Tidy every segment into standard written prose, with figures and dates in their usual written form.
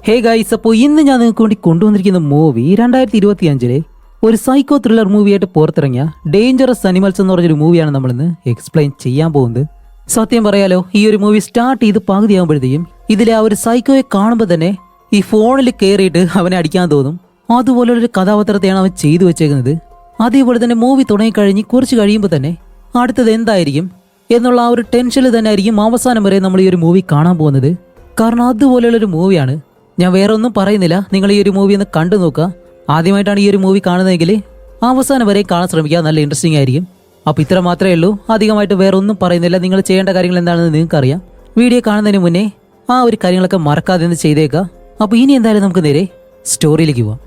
Hey guys, അപ്പോൾ ഇന്ന് ഞാൻ നിങ്ങൾക്ക് വേണ്ടി കൊണ്ടുവന്നിരിക്കുന്ന മൂവി 2025 ഒരു സൈക്കോ ത്രില്ലർ മൂവിയായിട്ട് പുറത്തിറങ്ങിയ ഡേഞ്ചറസ് അനിമൽസ് എന്ന് പറഞ്ഞൊരു മൂവിയാണ് നമ്മളിന്ന് എക്സ്പ്ലെയിൻ ചെയ്യാൻ പോകുന്നത്. സത്യം പറയാലോ, ഈ ഒരു മൂവി സ്റ്റാർട്ട് ചെയ്ത് പകുതിയാകുമ്പോഴത്തേക്കും ഇതിലെ ആ ഒരു സൈക്കോയെ കാണുമ്പോൾ തന്നെ ഈ ഫോണിൽ കയറിയിട്ട് അവനെ അടിക്കാൻ തോന്നും. അതുപോലൊരു കഥാപാത്രത്തെയാണ് അവൻ ചെയ്തു വെച്ചേക്കുന്നത്. അതേപോലെ തന്നെ മൂവി തുടങ്ങിക്കഴിഞ്ഞ് കുറച്ച് കഴിയുമ്പോൾ തന്നെ അടുത്തത് എന്തായിരിക്കും എന്നുള്ള ആ ഒരു ടെൻഷനിൽ തന്നെ ആയിരിക്കും അവസാനം വരെ നമ്മൾ ഈ ഒരു മൂവി കാണാൻ പോകുന്നത്. കാരണം അതുപോലെയുള്ളൊരു മൂവിയാണ്. ഞാൻ വേറെ ഒന്നും പറയുന്നില്ല, നിങ്ങൾ ഈ ഒരു മൂവി ഒന്ന് കണ്ടു നോക്കുക. ആദ്യമായിട്ടാണ് ഈ ഒരു മൂവി കാണുന്നതെങ്കിൽ അവസാനം വരെ കാണാൻ ശ്രമിക്കുക, നല്ല ഇൻട്രസ്റ്റിംഗ് ആയിരിക്കും. അപ്പോൾ ഇത്ര മാത്രമേ ഉള്ളൂ, അധികമായിട്ട് വേറെ ഒന്നും പറയുന്നില്ല. നിങ്ങൾ ചെയ്യേണ്ട കാര്യങ്ങൾ എന്താണെന്ന് നിങ്ങൾക്കറിയാം. വീഡിയോ കാണുന്നതിന് മുന്നേ ആ ഒരു കാര്യങ്ങളൊക്കെ മറക്കാതെ ഒന്ന് ചെയ്തേക്കുക. അപ്പോൾ ഇനി എന്തായാലും നമുക്ക് നേരെ സ്റ്റോറിയിലേക്ക് പോവാം.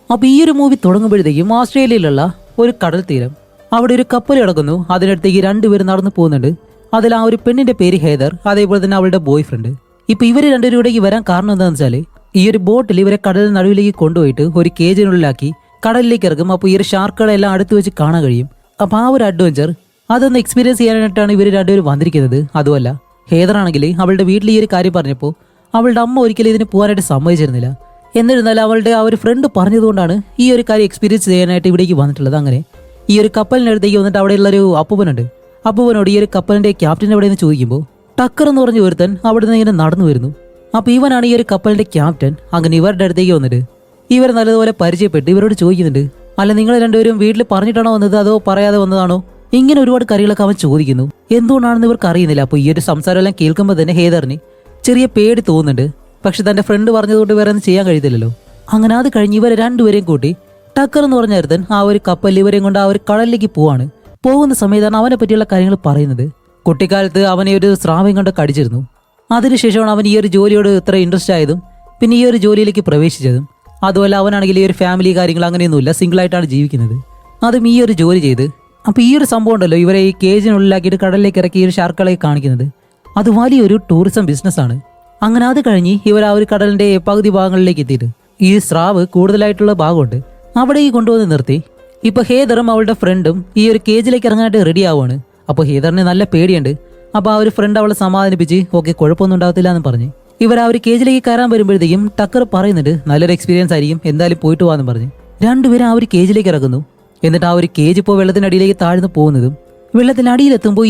അപ്പോൾ ഈ ഒരു മൂവി തുടങ്ങുമ്പോഴത്തേക്കും ഓസ്ട്രേലിയയിലുള്ള ഒരു കടൽ തീരം, അവിടെ ഒരു കപ്പൽ കിടക്കുന്നു. അതിനടുത്തേക്ക് രണ്ടുപേരും നടന്നു പോകുന്നുണ്ട്. അതിൽ ആ ഒരു പെണ്ണിന്റെ പേര് ഹേദർ, അതേപോലെ തന്നെ അവളുടെ ബോയ് ഫ്രണ്ട്. ഇപ്പൊ ഇവര് രണ്ടുപേരും ഇവിടേക്ക് വരാൻ കാരണം എന്താണെന്ന് വെച്ചാല് ഈ ഒരു ബോട്ടിൽ ഇവരെ കടലിന് നടുവിലേക്ക് കൊണ്ടുപോയിട്ട് ഒരു കേജിനുള്ളിലാക്കി കടലിലേക്ക് ഇറക്കും. അപ്പോൾ ഈ ഒരു ഷാർക്കുകളെല്ലാം അടുത്ത് വെച്ച് കാണാൻ കഴിയും. അപ്പോൾ ആ ഒരു അഡ്വഞ്ചർ അതൊന്ന് എക്സ്പീരിയൻസ് ചെയ്യാനായിട്ടാണ് ഇവർ രണ്ടുപേരും വന്നിരിക്കുന്നത്. അതുമല്ല, ഹേദർ ആണെങ്കിൽ അവളുടെ വീട്ടിൽ ഈ ഒരു കാര്യം പറഞ്ഞപ്പോൾ അവളുടെ അമ്മ ഒരിക്കലും ഇതിന് പോകാനായിട്ട് സമ്മതിച്ചിരുന്നില്ല. എന്നിരുന്നാലും അവളുടെ ആ ഒരു ഫ്രണ്ട് പറഞ്ഞതുകൊണ്ടാണ് ഈ ഒരു കാര്യം എക്സ്പീരിയൻസ് ചെയ്യാനായിട്ട് ഇവിടേക്ക് വന്നിട്ടുള്ളത്. അങ്ങനെ ഈ ഒരു കപ്പലിനടുത്തേക്ക് വന്നിട്ട് അവിടെയുള്ളൊരു അപ്പൂപ്പനുണ്ട്. അപ്പൂപ്പനോട് ഈ ഒരു കപ്പലിന്റെ ക്യാപ്റ്റൻ എവിടെ നിന്ന് ചോദിക്കുമ്പോൾ ടക്കർ എന്ന് പറഞ്ഞ ഒരുത്തൻ അവിടെ നിന്ന് ഇങ്ങനെ നടന്നു വരുന്നു. അപ്പോൾ ഇവനാണ് ഈ ഒരു കപ്പലിന്റെ ക്യാപ്റ്റൻ. അങ്ങനെ ഇവരുടെ അടുത്തേക്ക് വന്നിട്ട് ഇവർ നല്ലതുപോലെ പരിചയപ്പെട്ട് ഇവരോട് ചോദിക്കുന്നുണ്ട്, അല്ല നിങ്ങൾ രണ്ടുപേരും വീട്ടിൽ പറഞ്ഞിട്ടാണോ വന്നത് അതോ പറയാതെ വന്നതാണോ? ഇങ്ങനെ ഒരുപാട് കാര്യങ്ങളൊക്കെ അവൻ ചോദിക്കുന്നു. എന്തുകൊണ്ടാണെന്ന് ഇവർക്ക് അറിയുന്നില്ല. അപ്പോൾ ഈ ഒരു സംസാരം എല്ലാം കേൾക്കുമ്പോൾ തന്നെ ഹേദറിന് ചെറിയ പേടി തോന്നുന്നുണ്ട്. പക്ഷെ തന്റെ ഫ്രണ്ട് പറഞ്ഞതുകൊണ്ട് വേറെ ഒന്നും ചെയ്യാൻ കഴിയത്തില്ലല്ലോ. അങ്ങനെ അത് കഴിഞ്ഞ് ഇവരെ രണ്ടുപേരെയും കൂട്ടി ടക്കർ എന്ന് പറഞ്ഞ ഒരുത്തൻ ആ ഒരു കപ്പലിൽ ഇവരെയും കൊണ്ട് ആ ഒരു കടലിലേക്ക് പോവാണ്. പോകുന്ന സമയത്താണ് അവനെ പറ്റിയുള്ള കാര്യങ്ങൾ പറയുന്നത്. കുട്ടിക്കാലത്ത് അവനെ ഒരു സ്രാവം കൊണ്ട് കടിച്ചിരുന്നു. അതിനുശേഷമാണ് അവൻ ഈ ഒരു ജോലിയോട് ഇത്ര ഇൻട്രസ്റ്റ് ആയതും പിന്നെ ഈ ഒരു ജോലിയിലേക്ക് പ്രവേശിച്ചതും. അതുപോലെ അവനാണെങ്കിൽ ഈ ഒരു ഫാമിലി കാര്യങ്ങൾ അങ്ങനെയൊന്നുമില്ല, സിംഗിളായിട്ടാണ് ജീവിക്കുന്നത്. അതും ഈ ഒരു ജോലി ചെയ്ത്. അപ്പോൾ ഈ ഒരു സംഭവം ഉണ്ടല്ലോ, ഇവരെ ഈ കേജിനുള്ളിലാക്കിയിട്ട് കടലിലേക്ക് ഇറക്കി ഈ ഒരു ഷാർക്കുകളെ കാണിക്കുന്നത്, അത് വലിയൊരു ടൂറിസം ബിസിനസ്സാണ്. അങ്ങനെ അത് കഴിഞ്ഞ് ഇവർ ആ ഒരു കടലിന്റെ പകുതി ഭാഗങ്ങളിലേക്ക് എത്തിയിട്ട് ഈ സ്രാവ് കൂടുതലായിട്ടുള്ള ഭാഗമുണ്ട് അവിടേക്ക് കൊണ്ടുവന്ന് നിർത്തി. ഇപ്പൊ ഹേദറും അവളുടെ ഫ്രണ്ടും ഈ ഒരു കേജിലേക്ക് ഇറങ്ങാനായിട്ട് റെഡി ആവുകയാണ്. അപ്പോൾ ഹേദറിന് നല്ല പേടിയുണ്ട്. അപ്പോൾ ആ ഒരു ഫ്രണ്ട് അവളെ സമാധാനിപ്പിച്ച് ഓക്കെ കുഴപ്പമൊന്നും ഉണ്ടാകത്തില്ല എന്ന് പറഞ്ഞ് ഇവർ ആ ഒരു കേജിലേക്ക് കയറാൻ വരുമ്പോഴത്തേക്കും ടക്കർ പറയുന്നുണ്ട് നല്ലൊരു എക്സ്പീരിയൻസ് ആയിരിക്കും, എന്തായാലും പോയിട്ട് പോകാന്ന് പറഞ്ഞ് രണ്ടുപേരും ആ ഒരു കേജിലേക്ക് ഇറങ്ങുന്നു. എന്നിട്ട് ആ ഒരു കേജ് ഇപ്പോൾ വെള്ളത്തിനടിയിലേക്ക് താഴ്ന്നു പോകുന്നതും വെള്ളത്തിനടിയിലെത്തുമ്പോൾ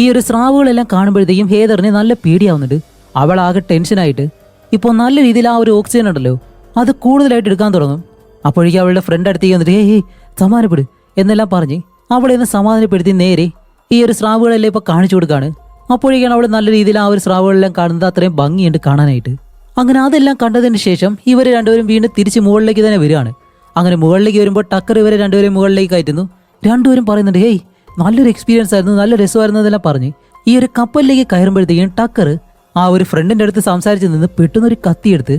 ഈ ഒരു സ്രാവുകളെല്ലാം കാണുമ്പോഴത്തേക്കും ഹേദറിന് നല്ല പേടിയാവുന്നുണ്ട്. അവളാകെ ടെൻഷനായിട്ട് ഇപ്പോൾ നല്ല രീതിയിൽ ആ ഒരു ഓക്സിജൻ ഉണ്ടല്ലോ അത് കൂടുതലായിട്ട് എടുക്കാൻ തുടങ്ങും. അപ്പോഴേക്കും അവളുടെ ഫ്രണ്ട് അടുത്തേക്ക് വന്നിട്ട് ഹേ സമാധാനപ്പെടും എന്നെല്ലാം പറഞ്ഞ് അവളെ ഒന്ന് സമാധാനപ്പെടുത്തി നേരെ ഈ ഒരു സ്രാവുകളെല്ലാം ഇപ്പൊ കാണിച്ചു കൊടുക്കാണ്. അപ്പോഴേക്കാണ് അവൾ നല്ല രീതിയിൽ ആ ഒരു സ്രാവുകളെല്ലാം കാണുന്നത്. അത്രയും ഭംഗിയുണ്ട് കാണാനായിട്ട്. അങ്ങനെ അതെല്ലാം കണ്ടതിന് ശേഷം ഇവർ രണ്ടുപേരും വീണ്ടും തിരിച്ച് മുകളിലേക്ക് തന്നെ വരികയാണ്. അങ്ങനെ മുകളിലേക്ക് വരുമ്പോൾ ടക്കർ ഇവരെ രണ്ടുപേരും മുകളിലേക്ക് കയറ്റുന്നു. രണ്ടുപേരും പറയുന്നുണ്ട് ഹേയ് നല്ലൊരു എക്സ്പീരിയൻസ് ആയിരുന്നു, നല്ല രസമായിരുന്നു എന്നെല്ലാം പറഞ്ഞ് ഈ ഒരു കപ്പലിലേക്ക് കയറുമ്പോഴത്തേക്കും ടക്കർ ആ ഒരു ഫ്രണ്ടിന്റെ അടുത്ത് സംസാരിച്ച് നിന്ന് പെട്ടെന്നൊരു കത്തിയെടുത്ത്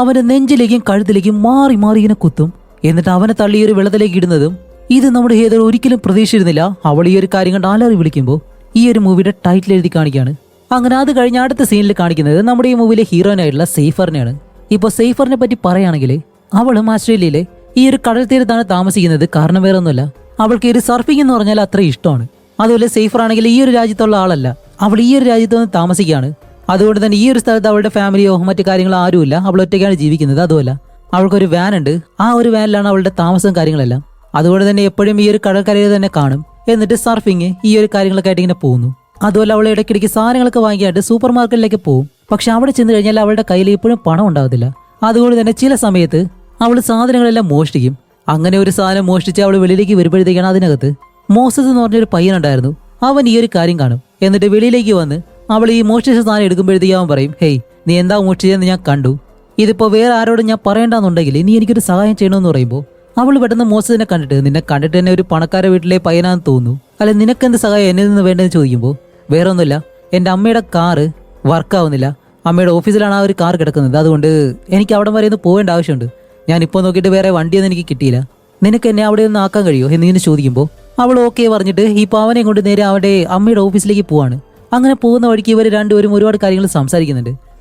അവന്റെ നെഞ്ചിലേക്കും കഴുത്തിലേക്കും മാറി മാറി ഇങ്ങനെ കുത്തും. എന്നിട്ട് അവനെ തള്ളി ഈ ഒരു വെള്ളത്തിലേക്ക് ഇടുന്നതും ഇത് നമ്മുടെ ഹേദർ ഒരിക്കലും പ്രതീക്ഷിച്ചിരുന്നില്ല. അവൾ ഈ ഒരു കാര്യം കണ്ട് ആലറി വിളിക്കുമ്പോൾ ഈ ഒരു മൂവിയുടെ ടൈറ്റിൽ എഴുതി കാണിക്കുകയാണ്. അങ്ങനെ അത് കഴിഞ്ഞ അടുത്ത സീനിൽ കാണിക്കുന്നത് നമ്മുടെ ഈ മൂവിയിലെ ഹീറോയിനായിട്ടുള്ള സെയ്ഫറിനെയാണ്. ഇപ്പോൾ സെയ്ഫറിനെ പറ്റി പറയുകയാണെങ്കിൽ അവളും ഓസ്ട്രേലിയയിലെ ഈ ഒരു കടൽ തീരത്താണ് താമസിക്കുന്നത്. കാരണം വേറെ ഒന്നുമല്ല, അവൾക്ക് ഈ ഒരു സർഫിംഗ് എന്ന് പറഞ്ഞാൽ അത്ര ഇഷ്ടമാണ്. അതുപോലെ സെയ്ഫർ ആണെങ്കിൽ ഈ ഒരു രാജ്യത്തുള്ള ആളല്ല, അവൾ ഈ ഒരു രാജ്യത്ത് വന്ന് താമസിക്കുകയാണ്. അതുകൊണ്ട് തന്നെ ഈ ഒരു സ്ഥലത്ത് അവളുടെ ഫാമിലിയോ മറ്റു കാര്യങ്ങളോ ആരുമില്ല, അവൾ ഒറ്റയ്ക്കാണ് ജീവിക്കുന്നത്. അതുമല്ല അവൾക്കൊരു വാൻ ഉണ്ട്, ആ ഒരു വാനിലാണ് അവളുടെ താമസവും കാര്യങ്ങളെല്ലാം. അതുകൊണ്ട് തന്നെ എപ്പോഴും ഈ ഒരു കടൽക്കരയിൽ തന്നെ കാണും. എന്നിട്ട് സർഫിങ് ഈ ഒരു കാര്യങ്ങളൊക്കെ ആയിട്ട് ഇങ്ങനെ പോകുന്നു. അതുപോലെ അവൾ ഇടയ്ക്കിടയ്ക്ക് സാധനങ്ങളൊക്കെ വാങ്ങിയായിട്ട് സൂപ്പർ മാർക്കറ്റിലേക്ക് പോകും. പക്ഷെ അവിടെ ചെന്ന് കഴിഞ്ഞാൽ അവളുടെ കയ്യിൽ എപ്പോഴും പണം ഉണ്ടാകത്തില്ല. അതുകൊണ്ട് തന്നെ ചില സമയത്ത് അവൾ സാധനങ്ങളെല്ലാം മോഷ്ടിക്കും. അങ്ങനെ ഒരു സാധനം മോഷ്ടിച്ച് അവൾ വെളിയിലേക്ക് വരുമ്പോഴത്തേക്കാണ് അതിനകത്ത് മോസസ് എന്ന് പറഞ്ഞൊരു പയ്യനുണ്ടായിരുന്നു. അവൻ ഈ ഒരു കാര്യം കാണും. എന്നിട്ട് വെളിയിലേക്ക് വന്ന് അവൾ ഈ മോഷ്ടിച്ച സാധനം എടുക്കുമ്പോഴത്തേക്ക് അവൻ പറയും ഹേയ് നീ എന്താ മോഷ്ടിച്ചതെന്ന് ഞാൻ കണ്ടു, ഇതിപ്പോൾ വേറെ ആരോടും ഞാൻ പറയണ്ടെന്നുണ്ടെങ്കിൽ നീ എനിക്കൊരു സഹായം ചെയ്യണമെന്ന് പറയുമ്പോൾ അവൾ പെട്ടെന്ന് നിന്നെ കണ്ടിട്ട് തന്നെ ഒരു പണക്കാര വീട്ടിലെ പയ്യനാന്ന് തോന്നുന്നു. അല്ലെ നിനക്കെന്ത് സഹായം എന്നിൽ നിന്ന് വേണ്ടതെന്ന് ചോദിക്കുമ്പോൾ വേറെ ഒന്നുമില്ല, എൻ്റെ അമ്മയുടെ കാറ് വർക്കാവുന്നില്ല, അമ്മയുടെ ഓഫീസിലാണ് ആ ഒരു കാർ കിടക്കുന്നത്, അതുകൊണ്ട് എനിക്ക് അവിടെ വരെ ഒന്ന് പോകേണ്ട ആവശ്യമുണ്ട്, ഞാനിപ്പോൾ നോക്കിയിട്ട് വേറെ വണ്ടിയൊന്നും എനിക്ക് കിട്ടിയില്ല, നിനക്ക് എന്നെ അവിടെ ഒന്ന് ആക്കാൻ കഴിയുമോ എന്നിങ്ങനെ ചോദിക്കുമ്പോൾ അവൾ ഓക്കെ പറഞ്ഞിട്ട് ഈ പാവനെ കൊണ്ട് നേരെ അവരുടെ അമ്മയുടെ ഓഫീസിലേക്ക് പോവാണ്. അങ്ങനെ പോകുന്ന വഴിക്ക് ഇവർ രണ്ടുപേരും ഒരുപാട് കാര്യങ്ങൾ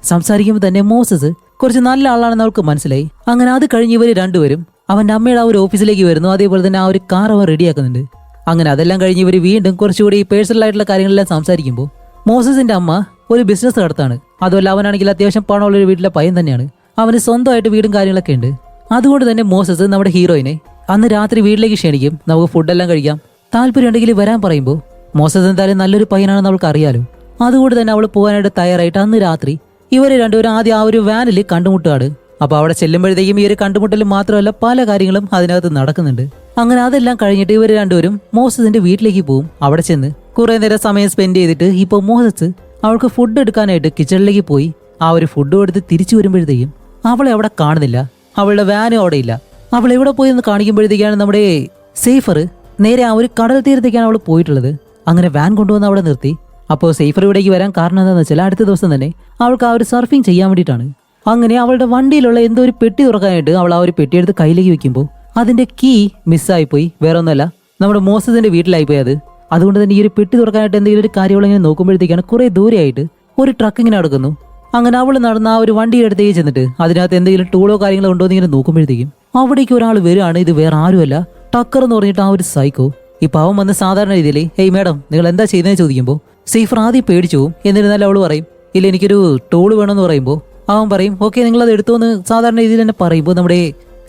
സംസാരിക്കുമ്പോൾ തന്നെ മോസസ് കുറച്ച് നല്ല ആളാണെന്ന് അവൾക്ക് മനസ്സിലായി. അങ്ങനെ അത് കഴിഞ്ഞ് ഇവർ രണ്ടുപേരും അവന്റെ അമ്മയുടെ ആ ഒരു ഓഫീസിലേക്ക് വരുന്നു. അതേപോലെ തന്നെ ആ ഒരു കാർ അവൻ റെഡിയാക്കുന്നുണ്ട്. അങ്ങനെ അതെല്ലാം കഴിഞ്ഞ് ഇവർ വീണ്ടും കുറച്ചുകൂടി പേഴ്സണൽ ആയിട്ടുള്ള കാര്യങ്ങളെല്ലാം സംസാരിക്കുമ്പോൾ മോസസിന്റെ അമ്മ ഒരു ബിസിനസ് നടത്താണ്. അതുമല്ല അവനാണെങ്കിൽ അത്യാവശ്യം പണമുള്ള ഒരു വീട്ടിലെ പയ്യൻ തന്നെയാണ്. അവന് സ്വന്തമായിട്ട് വീടും കാര്യങ്ങളൊക്കെ ഉണ്ട്. അതുകൊണ്ട് തന്നെ മോസസ് നമ്മുടെ ഹീറോയിനെ അന്ന് രാത്രി വീട്ടിലേക്ക് ക്ഷണിക്കും. നമുക്ക് ഫുഡെല്ലാം കഴിക്കാം, താല്പര്യം ഉണ്ടെങ്കിൽ വരാൻ പറയുമ്പോൾ മോസസ് എന്തായാലും നല്ലൊരു പയ്യനാണെന്ന് അവൾക്ക് അറിയാലോ. അതുകൊണ്ട് തന്നെ അവൾ പോകാനായിട്ട് തയ്യാറായിട്ട് അന്ന് രാത്രി ഇവര് രണ്ടുപേരും ആദ്യം ആ ഒരു വാനിൽ കണ്ടുമുട്ടുകയാണ്. അപ്പൊ അവിടെ ചെല്ലുമ്പോഴത്തേക്കും ഈ ഒരു കണ്ടുമുട്ടൽ മാത്രമല്ല പല കാര്യങ്ങളും അതിനകത്ത് നടക്കുന്നുണ്ട്. അങ്ങനെ അതെല്ലാം കഴിഞ്ഞിട്ട് ഇവർ രണ്ടുപേരും മോസസിന്റെ വീട്ടിലേക്ക് പോകും. അവിടെ ചെന്ന് കുറെ നേരം സമയം സ്പെൻഡ് ചെയ്തിട്ട് ഇപ്പൊ മോസസ് അവൾക്ക് ഫുഡ് എടുക്കാനായിട്ട് കിച്ചണിലേക്ക് പോയി ആ ഒരു ഫുഡ് എടുത്ത് തിരിച്ചു വരുമ്പോഴത്തേക്കും അവളെ അവിടെ കാണുന്നില്ല. അവളുടെ വാനും അവിടെ ഇല്ല. അവൾ എവിടെ പോയി എന്ന് കാണിക്കുമ്പോഴത്തേക്കാണ് നമ്മുടെ സേഫർ നേരെ ആ ഒരു കടൽ തീരത്തേക്കാണ് അവൾ പോയിട്ടുള്ളത്. അങ്ങനെ വാൻ കൊണ്ടുവന്ന് അവിടെ നിർത്തി. അപ്പോൾ സേഫർ ഇവിടേക്ക് വരാൻ കാരണം എന്താണെന്ന് വെച്ചാൽ അടുത്ത ദിവസം തന്നെ അവൾക്ക് ആ ഒരു സർഫിങ് ചെയ്യാൻ വേണ്ടിയിട്ടാണ്. അങ്ങനെ അവളുടെ വണ്ടിയിലുള്ള എന്തോ ഒരു പെട്ടി തുറക്കാനായിട്ട് അവൾ ആ ഒരു പെട്ടി എടുത്ത് കയ്യിലേക്ക് വെക്കുമ്പോൾ അതിന്റെ കീ മിസ്സായിപ്പോയി. വേറെ ഒന്നുമല്ല, നമ്മുടെ മോസസിന്റെ വീട്ടിലായിപ്പോയി അത്. അതുകൊണ്ട് തന്നെ ഈ ഒരു പെട്ടി തുറക്കാനായിട്ട് എന്തെങ്കിലും ഒരു കാര്യങ്ങൾ ഇങ്ങനെ നോക്കുമ്പോഴത്തേക്കാണ് കുറെ ദൂരെയായിട്ട് ഒരു ട്രക്ക് ഇങ്ങനെ നടക്കുന്നു. അങ്ങനെ അവൾ നടന്ന ആ ഒരു വണ്ടിയുടെ അടുത്തേക്ക് ചെന്നിട്ട് അതിനകത്ത് എന്തെങ്കിലും ടൂളോ കാര്യങ്ങളോ ഉണ്ടോ എന്ന് ഇങ്ങനെ നോക്കുമ്പോഴത്തേക്കും അവിടേക്ക് ഒരാൾ വരികയാണ്. ഇത് വേറെ ആരുമല്ല, ടക്കർ എന്ന് പറഞ്ഞിട്ട് ആ ഒരു സൈക്കോ. ഈ പാവം വന്ന് സാധാരണ രീതിയിൽ ഹേയ് മേഡം നിങ്ങൾ എന്താ ചെയ്യുന്നതെന്ന് ചോദിക്കുമ്പോൾ സേഫർ ആദ്യം പേടിച്ചു പോകും. എന്നിരുന്നാലും അവൾ പറയും ഇല്ല എനിക്കൊരു ടൂള് വേണമെന്ന് പറയുമ്പോൾ അവൻ പറയും ഓക്കെ നിങ്ങളത് എടുത്തോന്ന് സാധാരണ രീതിയിൽ തന്നെ പറയുമ്പോൾ നമ്മുടെ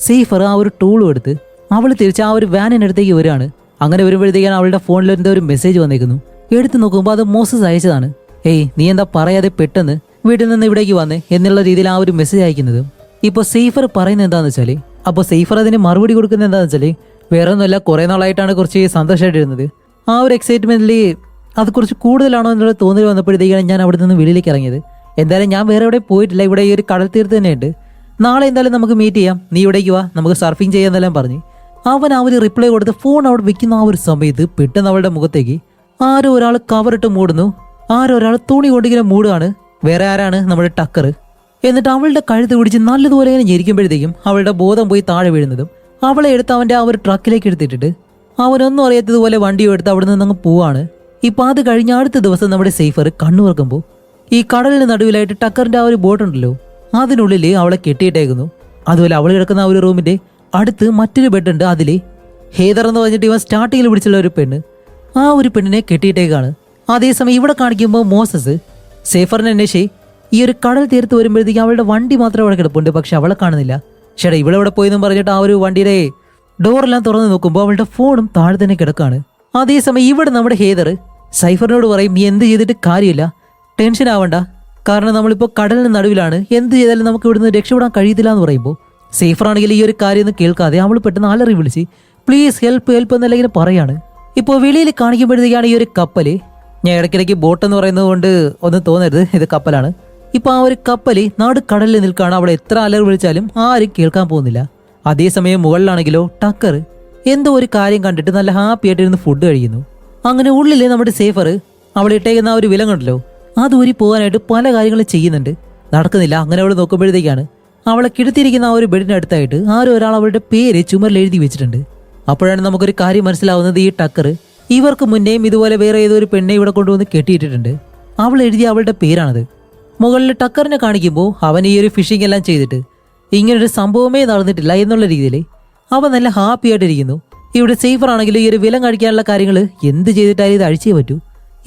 സേഫർ ആ ഒരു ടൂളും എടുത്ത് അവൾ തിരിച്ച് ആ ഒരു വാനിനടുത്തേക്ക് വരികയാണ്. അങ്ങനെ വരുമ്പോഴത്തേക്കാണ് അവളുടെ ഫോണിൽ എന്തോ ഒരു മെസ്സേജ് വന്നേക്കുന്നു. എടുത്ത് നോക്കുമ്പോൾ അത് മോസസ് അയച്ചതാണ്. ഏയ് നീ എന്താ പറയാതെ പെട്ടെന്ന് വീട്ടിൽ നിന്ന് ഇവിടേക്ക് വന്നേ എന്നുള്ള രീതിയിൽ ആ ഒരു മെസ്സേജ് അയക്കുന്നത്. ഇപ്പോൾ സേഫർ പറയുന്നത് എന്താണെന്ന് വെച്ചാൽ അപ്പോൾ സേഫർ അതിന് മറുപടി കൊടുക്കുന്നത് എന്താണെന്ന് വെച്ചാൽ വേറെ ഒന്നുമല്ല, കുറേ നാളായിട്ടാണ് കുറച്ച് സന്തോഷമായിട്ടിരുന്നത്. ആ ഒരു എക്സൈറ്റ്മെന്റിൽ അത് കുറച്ച് കൂടുതലാണോ എന്നുള്ള തോന്നൽ വന്നപ്പോഴത്തേക്കാണ് ഞാൻ അവിടെ നിന്ന് വെളിയിലേക്ക് ഇറങ്ങിയത്. എന്തായാലും ഞാൻ വേറെ എവിടെ പോയിട്ടില്ല, ഇവിടെ ഈ ഒരു കടൽ തീരത്ത് തന്നെയുണ്ട്. നാളെ എന്തായാലും നമുക്ക് മീറ്റ് ചെയ്യാം, നീ ഇവിടേക്ക് വാ, നമുക്ക് സർഫിങ് ചെയ്യാന്നെല്ലാം പറഞ്ഞ് അവൻ ആ ഒരു റിപ്ലൈ കൊടുത്ത് ഫോൺ അവിടെ വെക്കുന്ന ആ ഒരു സമയത്ത് പെട്ടെന്ന് അവളുടെ മുഖത്തേക്ക് ആരോ ഒരാൾ കവറിട്ട് മൂടുന്നു. ആരോ ഒരാൾ തുണി കൊണ്ടിങ്ങനെ മൂടുകയാണ്. വേറെ ആരാണ്? നമ്മുടെ ടക്കർ. എന്നിട്ട് അവളുടെ കഴുത്ത് പിടിച്ച് നല്ലതുപോലെ ഇങ്ങനെ ഞെരിക്കുമ്പോഴത്തേക്കും അവളുടെ ബോധം പോയി താഴെ വീഴുന്നതും അവളെ എടുത്ത് അവന്റെ ആ ഒരു ട്രക്കിലേക്ക് എടുത്തിട്ടിട്ട് അവനൊന്നും അറിയാത്തതുപോലെ വണ്ടിയും എടുത്ത് അവിടെ നിന്ന് അങ്ങ് പോവാണ്. ഇപ്പൊ അത് കഴിഞ്ഞ അടുത്ത ദിവസം നമ്മുടെ സേഫർ കണ്ണു തുറക്കുമ്പോൾ ഈ കടലിന് നടുവിലായിട്ട് ടക്കറിന്റെ ആ ഒരു ബോട്ടുണ്ടല്ലോ അതിനുള്ളിൽ അവളെ കെട്ടിയിട്ടേക്കുന്നു. അതുപോലെ അവൾ കിടക്കുന്ന ആ ഒരു റൂമിന്റെ അടുത്ത് മറ്റൊരു ബെഡുണ്ട്. അതില് ഹേദർ എന്ന് പറഞ്ഞിട്ട് ഇവൻ സ്റ്റാർട്ടിങ്ങിൽ പിടിച്ചുള്ള ഒരു പെണ്ണ്, ആ ഒരു പെണ്ണിനെ കെട്ടിയിട്ടേക്കാണ്. അതേസമയം ഇവിടെ കാണിക്കുമ്പോൾ മോസസ് സേഫറിനെ അന്വേഷിച്ച് ഈ ഒരു കടൽ തീർത്ത് വരുമ്പോഴത്തേക്കും അവളുടെ വണ്ടി മാത്രം അവിടെ കിടപ്പുണ്ട്. പക്ഷെ അവളെ കാണുന്നില്ല. ചേട്ടാ ഇവിടെ എവിടെ പോയെന്നും പറഞ്ഞിട്ട് ആ ഒരു വണ്ടിയുടെ ഡോറെല്ലാം തുറന്ന് നോക്കുമ്പോൾ അവളുടെ ഫോണും താഴെ തന്നെ കിടക്കാണ്. അതേസമയം ഇവിടെ നമ്മുടെ ഹേദർ സൈഫറിനോട് പറയും നീ എന്ത് ചെയ്തിട്ട് കാര്യമില്ല, ടെൻഷൻ ആവണ്ട, കാരണം നമ്മളിപ്പോൾ കടലിന് നടുവിലാണ്, എന്ത് ചെയ്താലും നമുക്ക് ഇവിടുന്ന് രക്ഷപ്പെടാൻ കഴിയത്തില്ല എന്ന് പറയുമ്പോൾ സേഫറാണെങ്കിൽ ഈ ഒരു കാര്യം ഒന്നും കേൾക്കാതെ അവൾ പെട്ടെന്ന് അലറി വിളിച്ച് പ്ലീസ് ഹെൽപ്പ് ഹെൽപ്പ് എന്നല്ല ഇങ്ങനെ പറയാണ്. ഇപ്പോൾ വെളിയിൽ കാണിക്കുമ്പോഴത്തേക്കാണ് ഈ ഒരു കപ്പല്, ഞാൻ ഇടയ്ക്കിടയ്ക്ക് ബോട്ട് എന്ന് പറയുന്നത് കൊണ്ട് ഒന്നും തോന്നരുത്, ഇത് കപ്പലാണ്. ഇപ്പൊ ആ ഒരു കപ്പല് നടുക്കടലിൽ നിൽക്കുകയാണ്. അവിടെ എത്ര അലറി വിളിച്ചാലും ആരും കേൾക്കാൻ പോകുന്നില്ല. അതേസമയം മുകളിലാണെങ്കിലോ ടക്കർ എന്തോ ഒരു കാര്യം കണ്ടിട്ട് നല്ല ഹാപ്പി ആയിട്ടിരുന്ന് ഫുഡ് കഴിക്കുന്നു. അങ്ങനെ ഉള്ളിൽ നമ്മുടെ സേഫർ അവൾ ഇട്ടേക്കുന്ന ആ ഒരു വിലങ്ങുണ്ടല്ലോ അത് ഊരി പോകാനായിട്ട് പല കാര്യങ്ങളും ചെയ്യുന്നുണ്ട്, നടക്കുന്നില്ല. അങ്ങനെ അവൾ നോക്കുമ്പോഴത്തേക്കാണ് അവളെ കിടത്തിയിരിക്കുന്ന ആ ഒരു ബെഡിന് അടുത്തായിട്ട് ആരും ഒരാൾ അവളുടെ പേര് ചുമരിൽ എഴുതി വെച്ചിട്ടുണ്ട്. അപ്പോഴാണ് നമുക്കൊരു കാര്യം മനസ്സിലാവുന്നത്, ഈ ടക്കർ ഇവർക്ക് മുന്നേയും ഇതുപോലെ വേറെ ഏതോ ഒരു പെണ്ണെ ഇവിടെ കൊണ്ടുവന്ന് കെട്ടിയിട്ടിട്ടുണ്ട്. അവൾ എഴുതിയ അവളുടെ പേരാണത്. മുകളിൽ ടക്കറിനെ കാണിക്കുമ്പോൾ അവൻ ഈ ഒരു ഫിഷിംഗ് എല്ലാം ചെയ്തിട്ട് ഇങ്ങനൊരു സംഭവമേ നടന്നിട്ടില്ല എന്നുള്ള രീതിയിൽ അവൻ നല്ല ഹാപ്പി ആയിട്ടിരിക്കുന്നു. ഇവിടെ സേഫർ ആണെങ്കിലും ഈ ഒരു വിലം കഴിക്കാനുള്ള കാര്യങ്ങൾ എന്ത് ചെയ്തിട്ടായാലും ഇത് അഴിച്ചേ പറ്റൂ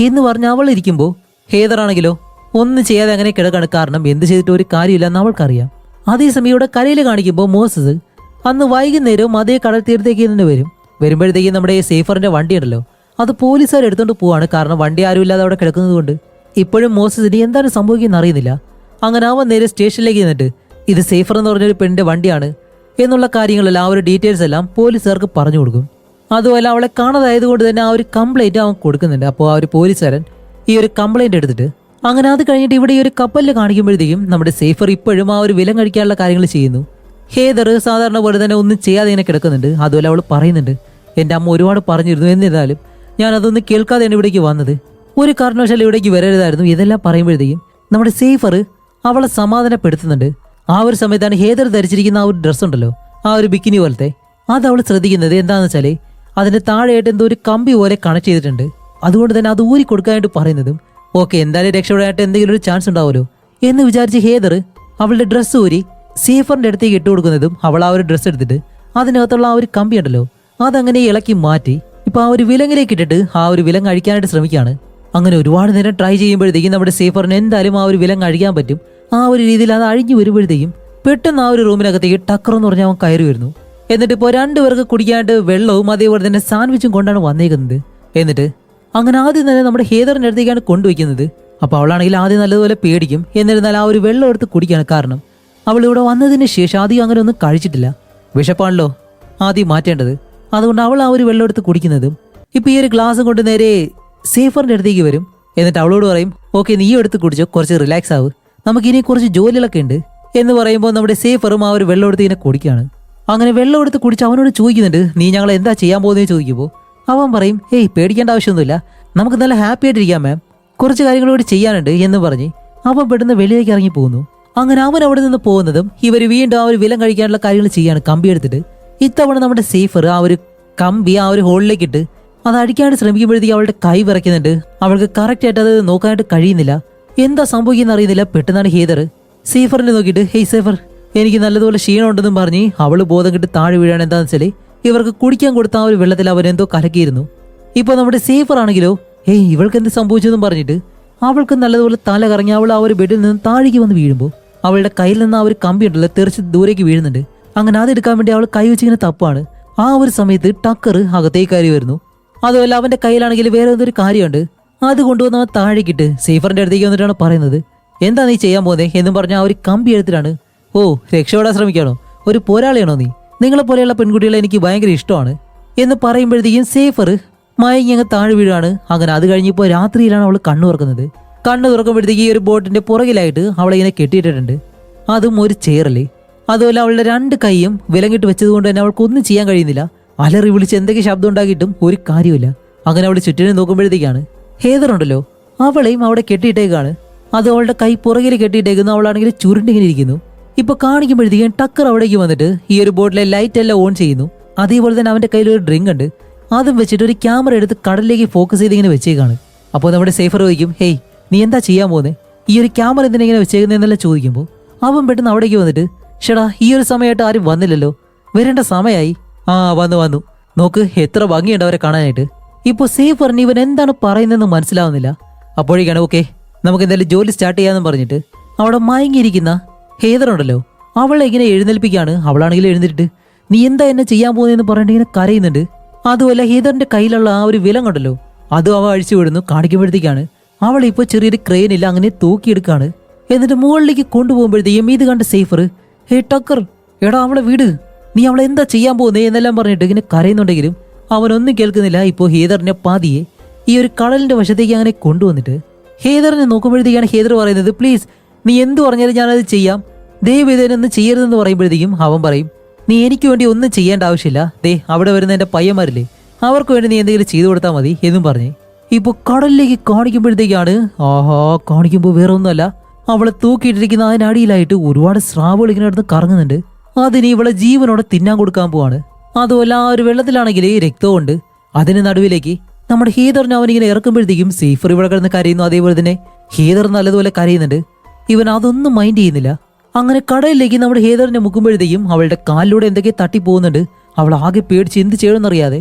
എന്ന് പറഞ്ഞ് അവൾ ഇരിക്കുമ്പോൾ ഹേദർ ആണെങ്കിലോ ഒന്നും ചെയ്യാതെ അങ്ങനെ കിടക്കാണ്. കാരണം എന്ത് ചെയ്തിട്ട് ഒരു കാര്യമില്ല എന്ന് അവൾക്കറിയാം. അതേസമയം ഇവിടെ കരയിൽ കാണിക്കുമ്പോൾ മോസസ് അന്ന് വൈകുന്നേരവും അതേ കടൽ തീരത്തേക്ക് തന്നെ വരുമ്പോഴത്തേക്കും നമ്മുടെ സേഫറിന്റെ വണ്ടി ഉണ്ടല്ലോ അത് പോലീസുകാർ എടുത്തോണ്ട് പോവാണ്. കാരണം വണ്ടി ആരും ഇല്ലാതെ അവിടെ കിടക്കുന്നത് കൊണ്ട് ഇപ്പോഴും മോസസിന് എന്താണ് സംഭവിക്കുന്നത് അറിയുന്നില്ല. അങ്ങനെ അവൻ നേരെ സ്റ്റേഷനിലേക്ക് ചെന്നിട്ട് ഇത് സേഫർ എന്ന് പറഞ്ഞൊരു പെണ്ണിന്റെ വണ്ടിയാണ് എന്നുള്ള കാര്യങ്ങളെല്ലാം ആ ഒരു ഡീറ്റെയിൽസ് എല്ലാം പോലീസുകാർക്ക് പറഞ്ഞു കൊടുക്കും. അതുപോലെ അവളെ കാണാതായതുകൊണ്ട് തന്നെ ആ ഒരു കംപ്ലൈന്റ് അവൻ കൊടുക്കുന്നുണ്ട്. അപ്പോൾ ആ ഒരു പോലീസുകാരൻ ഈ ഒരു കംപ്ലൈന്റ് എടുത്തിട്ട് അങ്ങനെ അത് കഴിഞ്ഞിട്ട് ഇവിടെ ഈ ഒരു കപ്പലിൽ കാണിക്കുമ്പോഴത്തേക്കും നമ്മുടെ സേഫർ ഇപ്പോഴും ആ ഒരു വിലം കഴിക്കാനുള്ള കാര്യങ്ങൾ ചെയ്യുന്നു. ഹേദർ സാധാരണ പോലെ തന്നെ ഒന്നും ചെയ്യാതെ ഇങ്ങനെ കിടക്കുന്നുണ്ട്. അതുപോലെ അവൾ പറയുന്നുണ്ട് എൻ്റെ അമ്മ ഒരുപാട് പറഞ്ഞിരുന്നു, എന്നിരുന്നാലും ഞാൻ അതൊന്നും കേൾക്കാതെയാണ് ഇവിടേക്ക് വന്നത്, ഒരു കാരണവശാലും ഇവിടേക്ക് വരരുതായിരുന്നു. ഇതെല്ലാം പറയുമ്പോഴത്തേക്കും നമ്മുടെ സേഫർ അവളെ സമാധാനപ്പെടുത്തുന്നുണ്ട്. ആ ഒരു സമയത്താണ് ഹേദർ ധരിച്ചിരിക്കുന്ന ആ ഒരു ഡ്രസ്സ് ഉണ്ടല്ലോ ആ ഒരു ബിക്കിനി പോലത്തെ അത് അവൾ ശ്രദ്ധിക്കുന്നത്. എന്താണെന്ന് വെച്ചാൽ അതിന്റെ താഴെയായിട്ട് എന്തോ ഒരു കമ്പി പോലെ കണക്ട് ചെയ്തിട്ടുണ്ട്. അതുകൊണ്ട് തന്നെ അത് ഊരി കൊടുക്കാനായിട്ട് പറയുന്നതും ഓക്കെ എന്തായാലും രക്ഷപ്പെടാനായിട്ട് എന്തെങ്കിലും ഒരു ചാൻസ് ഉണ്ടാവുമല്ലോ എന്ന് വിചാരിച്ച് ഹേദർ അവളുടെ ഡ്രസ്സ് ഊരി സേഫറിന്റെ അടുത്തേക്ക് ഇട്ട് കൊടുക്കുന്നതും അവൾ ആ ഒരു ഡ്രസ്സ് എടുത്തിട്ട് അതിനകത്തുള്ള ആ ഒരു കമ്പി ഉണ്ടല്ലോ അതങ്ങനെ ഇളക്കി മാറ്റി ഇപ്പൊ ആ ഒരു വിലങ്ങിലേക്ക് ഇട്ടിട്ട് ആ ഒരു വിലങ്ങ് അഴിക്കാനായിട്ട് ശ്രമിക്കുകയാണ്. അങ്ങനെ ഒരുപാട് നേരം ട്രൈ ചെയ്യുമ്പോഴത്തേക്കും നമ്മുടെ സേഫറിന് എന്തായാലും ആ ഒരു വിലങ്ങ് അഴിക്കാൻ പറ്റും. ആ ഒരു രീതിയിൽ അത് അഴിഞ്ഞു വരുമ്പോഴത്തേക്കും പെട്ടെന്ന് ആ ഒരു റൂമിനകത്തേക്ക് ടക്കർ എന്ന് പറഞ്ഞാൽ അവൻ കയറി വരുന്നു. എന്നിട്ട് ഇപ്പോൾ രണ്ടുപേർക്ക് കുടിക്കാനായിട്ട് വെള്ളവും അതേപോലെ തന്നെ സാൻഡ്വിച്ചും കൊണ്ടാണ് വന്നേക്കുന്നത്. എന്നിട്ട് അങ്ങനെ ആദ്യം തന്നെ നമ്മുടെ ഹേദറിന്റെ അടുത്തേക്കാണ് കൊണ്ടുവയ്ക്കുന്നത്. അപ്പോൾ അവളാണെങ്കിൽ ആദ്യം നല്ലതുപോലെ പേടിക്കും. എന്നിരുന്നാൽ ആ ഒരു വെള്ളം എടുത്ത് കുടിക്കാണ്. കാരണം അവൾ ഇവിടെ വന്നതിന് ശേഷം ആദ്യം അങ്ങനെ ഒന്നും കഴിച്ചിട്ടില്ല. വിശപ്പാണല്ലോ ആദ്യം മാറ്റേണ്ടത്. അതുകൊണ്ട് അവൾ ആ ഒരു വെള്ളം എടുത്ത് കുടിക്കുന്നതും ഇപ്പൊ ഈ ഒരു ഗ്ലാസ് കൊണ്ട് നേരെ സേഫറിന്റെ അടുത്തേക്ക് വരും. എന്നിട്ട് അവളോട് പറയും, ഓക്കെ നീ എടുത്ത് കുടിച്ചോ, കുറച്ച് റിലാക്സ് ആവും, നമുക്കിനി കുറച്ച് ജോലികളൊക്കെ ഉണ്ട് എന്ന് പറയുമ്പോൾ നമ്മുടെ സേഫറും ആ ഒരു വെള്ളം എടുത്ത് ഇങ്ങനെ കുടിക്കുകയാണ്. അങ്ങനെ വെള്ളം എടുത്ത് കുടിച്ച് അവനോട് ചോദിക്കുന്നുണ്ട്, നീ ഞങ്ങൾ എന്താ ചെയ്യാൻ പോകുന്നതെന്ന് ചോദിക്കുമ്പോൾ അവൻ പറയും, ഹേയ് പേടിക്കേണ്ട ആവശ്യമൊന്നുമില്ല, നമുക്ക് നല്ല ഹാപ്പി ആയിട്ടിരിക്കാം മാം, കുറച്ച് കാര്യങ്ങളോട് ചെയ്യാനുണ്ട് എന്ന് പറഞ്ഞ് അവൻ പെട്ടെന്ന് വെളിയിലേക്ക് ഇറങ്ങി പോകുന്നു. അങ്ങനെ അവൻ അവിടെ നിന്ന് പോകുന്നതും ഇവർ വീണ്ടും ആ ഒരു വിലം കഴിക്കാനുള്ള കാര്യങ്ങൾ ചെയ്യാണ് കമ്പി എടുത്തിട്ട്. ഇത്തവണ നമ്മുടെ സേഫർ ആ ഒരു കമ്പി ആ ഒരു ഹോളിലേക്ക് ഇട്ട് അത് അടിക്കാണ്ട് ശ്രമിക്കുമ്പോഴത്തേക്ക് അവളുടെ കൈ വിറയ്ക്കുന്നുണ്ട്. അവൾക്ക് കറക്റ്റ് ആയിട്ട് അത് നോക്കാനായിട്ട് കഴിയുന്നില്ല. എന്താ സംഭവിക്കുന്ന അറിയുന്നില്ല. പെട്ടെന്നാണ് ഹേദർ സേഫറിനെ നോക്കിയിട്ട്, ഹേയ് സേഫർ എനിക്ക് നല്ലതുപോലെ ക്ഷീണമുണ്ടെന്നും പറഞ്ഞ് അവള് ബോധം കിട്ടി താഴെ വീഴാണ്. എന്താണെന്ന് വെച്ചാൽ ഇവർക്ക് കുടിക്കാൻ കൊടുത്ത ആ ഒരു വെള്ളത്തിൽ അവരെന്തോ കലക്കിയിരുന്നു. ഇപ്പൊ നമ്മുടെ സേഫർ ആണെങ്കിലോ, ഹേയ് ഇവൾക്ക് എന്ത് സംഭവിച്ചെന്നും പറഞ്ഞിട്ട് അവൾക്ക് നല്ലതുപോലെ തല കറങ്ങി അവൾ ആ ഒരു ബെഡിൽ നിന്ന് താഴേക്ക് വന്ന് വീഴുമ്പോൾ അവളുടെ കയ്യിൽ നിന്ന് ആ ഒരു കമ്പി ഉണ്ടല്ലോ തെറിച്ച് ദൂരേക്ക് വീഴുന്നുണ്ട്. അങ്ങനെ അതെടുക്കാൻ വേണ്ടി അവൾ കൈ വെച്ചിങ്ങനെ തപ്പാണ്. ആ ഒരു സമയത്ത് ടക്കർ അകത്തേക്ക് കയറി വരുന്നു. അതുമല്ല അവന്റെ കയ്യിലാണെങ്കിൽ വേറെ എന്തൊരു കാര്യമുണ്ട്. അത് കൊണ്ടുവന്ന് അവൻ താഴേക്കിട്ട് സേഫറിന്റെ അടുത്തേക്ക് വന്നിട്ടാണ് പറയുന്നത്, എന്താ നീ ചെയ്യാൻ പോകുന്നേ എന്നും പറഞ്ഞ ആ ഒരു കമ്പി എടുത്തിട്ടാണ്, ഓ രക്ഷപ്പെടാൻ ശ്രമിക്കാണോ, ഒരു പോരാളിയാണോ നീ, നിങ്ങളെ പോലെയുള്ള പെൺകുട്ടികളെ എനിക്ക് ഭയങ്കര ഇഷ്ടമാണ് എന്ന് പറയുമ്പോഴത്തേക്കും സേഫർ മയങ്ങി അങ്ങ് താഴെ വീഴാണ്. അങ്ങനെ അത് കഴിഞ്ഞപ്പോൾ രാത്രിയിലാണ് അവൾ കണ്ണു തുറക്കുന്നത്. കണ്ണു തുറക്കുമ്പോഴത്തേക്ക് ഈ ഒരു ബോട്ടിന്റെ പുറകിലായിട്ട് അവളെ ഇങ്ങനെ കെട്ടിയിട്ടിട്ടുണ്ട്. അതും ഒരു ചെയറല്ലേ. അതുപോലെ അവളുടെ രണ്ട് കൈയും വിലങ്ങിട്ട് വെച്ചത് കൊണ്ട് തന്നെ അവൾക്കൊന്നും ചെയ്യാൻ കഴിയുന്നില്ല. അലറി വിളിച്ച് എന്തൊക്കെ ശബ്ദം ഉണ്ടാക്കിയിട്ടും ഒരു കാര്യമില്ല. അങ്ങനെ അവൾ ചുറ്റിനും നോക്കുമ്പോഴത്തേക്കാണ് ഹേദർ ഉണ്ടല്ലോ അവളെയും അവിടെ കെട്ടിയിട്ടേക്കാണ്. അത് അവളുടെ കൈ പുറകിൽ കെട്ടിയിട്ടേക്കുന്നു. അവളാണെങ്കിൽ ചുരുണ്ടിങ്ങനെ ഇരിക്കുന്നു. ഇപ്പൊ കാണിക്കുമ്പോഴത്തേക്കും ടക്കർ അവിടേക്ക് വന്നിട്ട് ഈ ഒരു ബോട്ടിലെ ലൈറ്റ് എല്ലാം ഓൺ ചെയ്യുന്നു. അതേപോലെ തന്നെ അവന്റെ കയ്യിൽ ഒരു ഡ്രിങ്ക് ഉണ്ട്. അതും വെച്ചിട്ട് ഒരു ക്യാമറ എടുത്ത് കടലിലേക്ക് ഫോക്കസ് ചെയ്ത് ഇങ്ങനെ വെച്ചേക്കാണ്. അപ്പോൾ നമ്മുടെ സേഫർ ചോദിക്കും, ഹേയ് നീ എന്താ ചെയ്യാൻ പോകുന്നത്, ഈ ഒരു ക്യാമറ എന്തിനാ ഇങ്ങനെ വെച്ചേക്കുന്നതെന്നെല്ലാം ചോദിക്കുമ്പോൾ അവൻ പെട്ടെന്ന് അവിടേക്ക് വന്നിട്ട്, ഷെടാ ഈ ഒരു സമയമായിട്ട് ആരും വന്നില്ലല്ലോ, വരേണ്ട സമയമായി. ആ വന്നു നോക്ക് എത്ര ഭംഗിയുണ്ട് അവരെ കാണാനായിട്ട്. ഇപ്പോൾ സേഫറിന് ഇവൻ എന്താണ് പറയുന്നതെന്ന് മനസ്സിലാവുന്നില്ല. അപ്പോഴേക്കാണ് ഓക്കെ നമുക്ക് എന്തായാലും ജോലി സ്റ്റാർട്ട് ചെയ്യാമെന്ന് പറഞ്ഞിട്ട് അവിടെ മയങ്ങിയിരിക്കുന്ന ഹേദർ ഉണ്ടല്ലോ അവളെ ഇങ്ങനെ എഴുന്നേൽപ്പിക്കുകയാണ്. അവളാണെങ്കിൽ എഴുന്നേറ്റ് നീ എന്താ എന്നെ ചെയ്യാൻ പോകുന്നതെന്ന് പറഞ്ഞിട്ട് ഇങ്ങനെ കരയുന്നുണ്ട്. അതുമല്ല ഹേദറിന്റെ കയ്യിലുള്ള ആ ഒരു വിലം കണ്ടല്ലോ അതും അവ അഴിച്ചു വിടുന്നു. കാണിക്കുമ്പോഴത്തേക്കാണ് അവളെ ഇപ്പോൾ ചെറിയൊരു ക്രെയിനില്ല അങ്ങനെ തൂക്കിയെടുക്കാണ്. എന്നിട്ട് മുകളിലേക്ക് കൊണ്ടുപോകുമ്പോഴത്തേക്കും ഇത് കണ്ട സേഫർ, ഹേ ടക്കർ എടാ അവളെ വീട്, നീ അവളെ എന്താ ചെയ്യാൻ പോകുന്നേ എന്നെല്ലാം പറഞ്ഞിട്ട് ഇങ്ങനെ കരയുന്നുണ്ടെങ്കിലും അവനൊന്നും കേൾക്കുന്നില്ല. ഇപ്പോൾ ഹേദറിനെ പാതിയെ ഈ ഒരു കടലിന്റെ വശത്തേക്ക് അങ്ങനെ കൊണ്ടുവന്നിട്ട് ഹേദറിനെ നോക്കുമ്പോഴത്തേക്കാണ് ഹേദർ പറയുന്നത്, പ്ലീസ് നീ എന്ത് പറഞ്ഞാലും ഞാനത് ചെയ്യാം, ദയവ് ഇതൊന്നും ചെയ്യരുതെന്ന് പറയുമ്പോഴത്തേക്കും അവൻ പറയും, നീ എനിക്ക് വേണ്ടി ഒന്നും ചെയ്യേണ്ട ആവശ്യമില്ല, ദേ അവിടെ വരുന്ന എൻ്റെ പയ്യന്മാരില്ലേ അവർക്ക് വേണ്ടി നീ എന്തെങ്കിലും ചെയ്തു കൊടുത്താൽ മതി എന്നും പറഞ്ഞ് ഇപ്പൊ കടലിലേക്ക് കാണിക്കുമ്പോഴത്തേക്കാണ് കാണിക്കുമ്പോൾ വേറെ ഒന്നുമല്ല അവളെ തൂക്കിയിട്ടിരിക്കുന്ന അതിനടിയിലായിട്ട് ഒരുപാട് സ്രാവുകൾ ഇങ്ങനെ അടുത്ത് കറങ്ങുന്നുണ്ട്. അതിന് ഇവളെ ജീവനോടെ തിന്നാൻ കൊടുക്കാൻ പോവാണ്. അതുമല്ല ആ ഒരു വെള്ളത്തിലാണെങ്കിൽ രക്തമുണ്ട്. അതിന് നടുവിലേക്ക് നമ്മുടെ ഹീദറിനെ അവനിങ്ങനെ ഇറക്കുമ്പോഴത്തേക്കും സേഫർ ഇവിടെ കിടന്ന് കരയുന്നു. അതേപോലെ തന്നെ ഹീദർ നല്ലതുപോലെ കരയുന്നുണ്ട്. ഇവൻ അതൊന്നും മൈൻഡ് ചെയ്യുന്നില്ല. അങ്ങനെ കടലിലേക്ക് നമ്മുടെ ഹീദറിനെ മുക്കുമ്പോഴത്തേക്കും അവളുടെ കാലിലൂടെ എന്തൊക്കെ തട്ടിപ്പോകുന്നുണ്ട്. അവൾ ആകെ പേടിച്ച് എന്ത് ചെയ്യണമെന്നറിയാതെ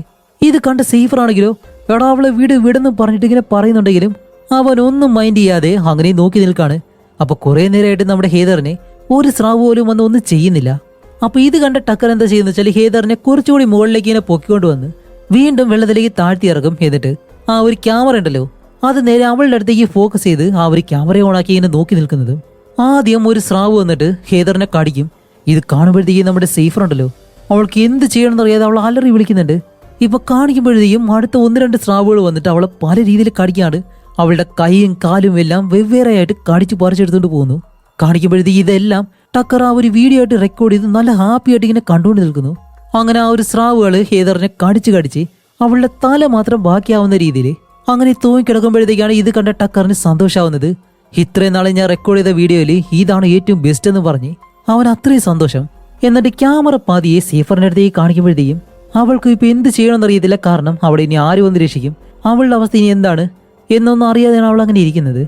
ഇത് കണ്ട സേഫർ ആണെങ്കിലോ എടാ അവളെ വിടെന്ന് പറഞ്ഞിട്ട് ഇങ്ങനെ പറയുന്നുണ്ടെങ്കിലും അവൻ ഒന്നും മൈൻഡ് ചെയ്യാതെ അങ്ങനെ നോക്കി നിൽക്കാണ്. അപ്പൊ കുറെ നേരമായിട്ട് നമ്മുടെ ഹേദറിനെ ഒരു സ്രാവ് പോലും വന്ന് ഒന്നും ചെയ്യുന്നില്ല. അപ്പൊ ഇത് കണ്ട ടക്കർ എന്താ ചെയ്യുന്ന വെച്ചാൽ ഹേദറിനെ കുറച്ചുകൂടി മുകളിലേക്ക് ഇങ്ങനെ പൊക്കിക്കൊണ്ട് വന്ന് വീണ്ടും വെള്ളത്തിലേക്ക് താഴ്ത്തി ഇറക്കും. എന്നിട്ട് ആ ഒരു ക്യാമറ ഉണ്ടല്ലോ അത് നേരെ അവളുടെ അടുത്തേക്ക് ഫോക്കസ് ചെയ്ത് ആ ഒരു ക്യാമറ ഓണാക്കി ഇങ്ങനെ നോക്കി നിൽക്കുന്നത്. ആദ്യം ഒരു സ്രാവ് വന്നിട്ട് ഹേദറിനെ കടിക്കും. ഇത് കാണുമ്പോഴത്തേക്കും നമ്മുടെ സേഫർ ഉണ്ടല്ലോ അവൾക്ക് എന്ത് ചെയ്യണമെന്നറിയാതെ അവൾ അലറി വിളിക്കുന്നുണ്ട്. ഇപ്പൊ കാണിക്കുമ്പോഴത്തേക്കും അടുത്ത 1-2 സ്രാവുകൾ വന്നിട്ട് അവളെ പല രീതിയിൽ കടിക്കാണ്ട് അവളുടെ കൈയും കാലും എല്ലാം വെവ്വേറെ ആയിട്ട് കടിച്ചു പറിച്ചെടുത്തോണ്ട് പോകുന്നു. കാണിക്കുമ്പോഴത്തേക്ക് ഇതെല്ലാം ടക്കർ ആ ഒരു വീഡിയോ ആയിട്ട് റെക്കോർഡ് ചെയ്ത് നല്ല ഹാപ്പി ആയിട്ട് ഇങ്ങനെ കണ്ടുകൊണ്ട് നിൽക്കുന്നു. അങ്ങനെ ആ ഒരു സ്രാവുകൾ ഹേദറിനെ കടിച്ച് അവളുടെ തല മാത്രം ബാക്കിയാവുന്ന രീതിയിൽ അങ്ങനെ തൂങ്ങിക്കിടക്കുമ്പോഴത്തേക്കാണ് ഇത് കണ്ട ടക്കറിന് സന്തോഷമാവുന്നത്. ഇത്രയും നാളെ ഞാൻ റെക്കോർഡ് ചെയ്ത വീഡിയോയിൽ ഇതാണ് ഏറ്റവും ബെസ്റ്റ് എന്ന് പറഞ്ഞ് അവൻ അത്രയും സന്തോഷം. എന്നിട്ട് ക്യാമറ പാതിയെ സേഫറിന്റെ അടുത്തേക്ക് കാണിക്കുമ്പോഴത്തേക്കും അവൾക്ക് ഇപ്പൊ എന്ത് ചെയ്യണമെന്ന് അറിയത്തില്ല. കാരണം അവിടെ ഇനി ആര് വന്ന് രക്ഷിക്കും, അവളുടെ അവസ്ഥ ഇനി എന്താണ് എന്നൊന്നും അറിയാതെയാണ് അവൾ അങ്ങനെ ഇരിക്കുന്നത്.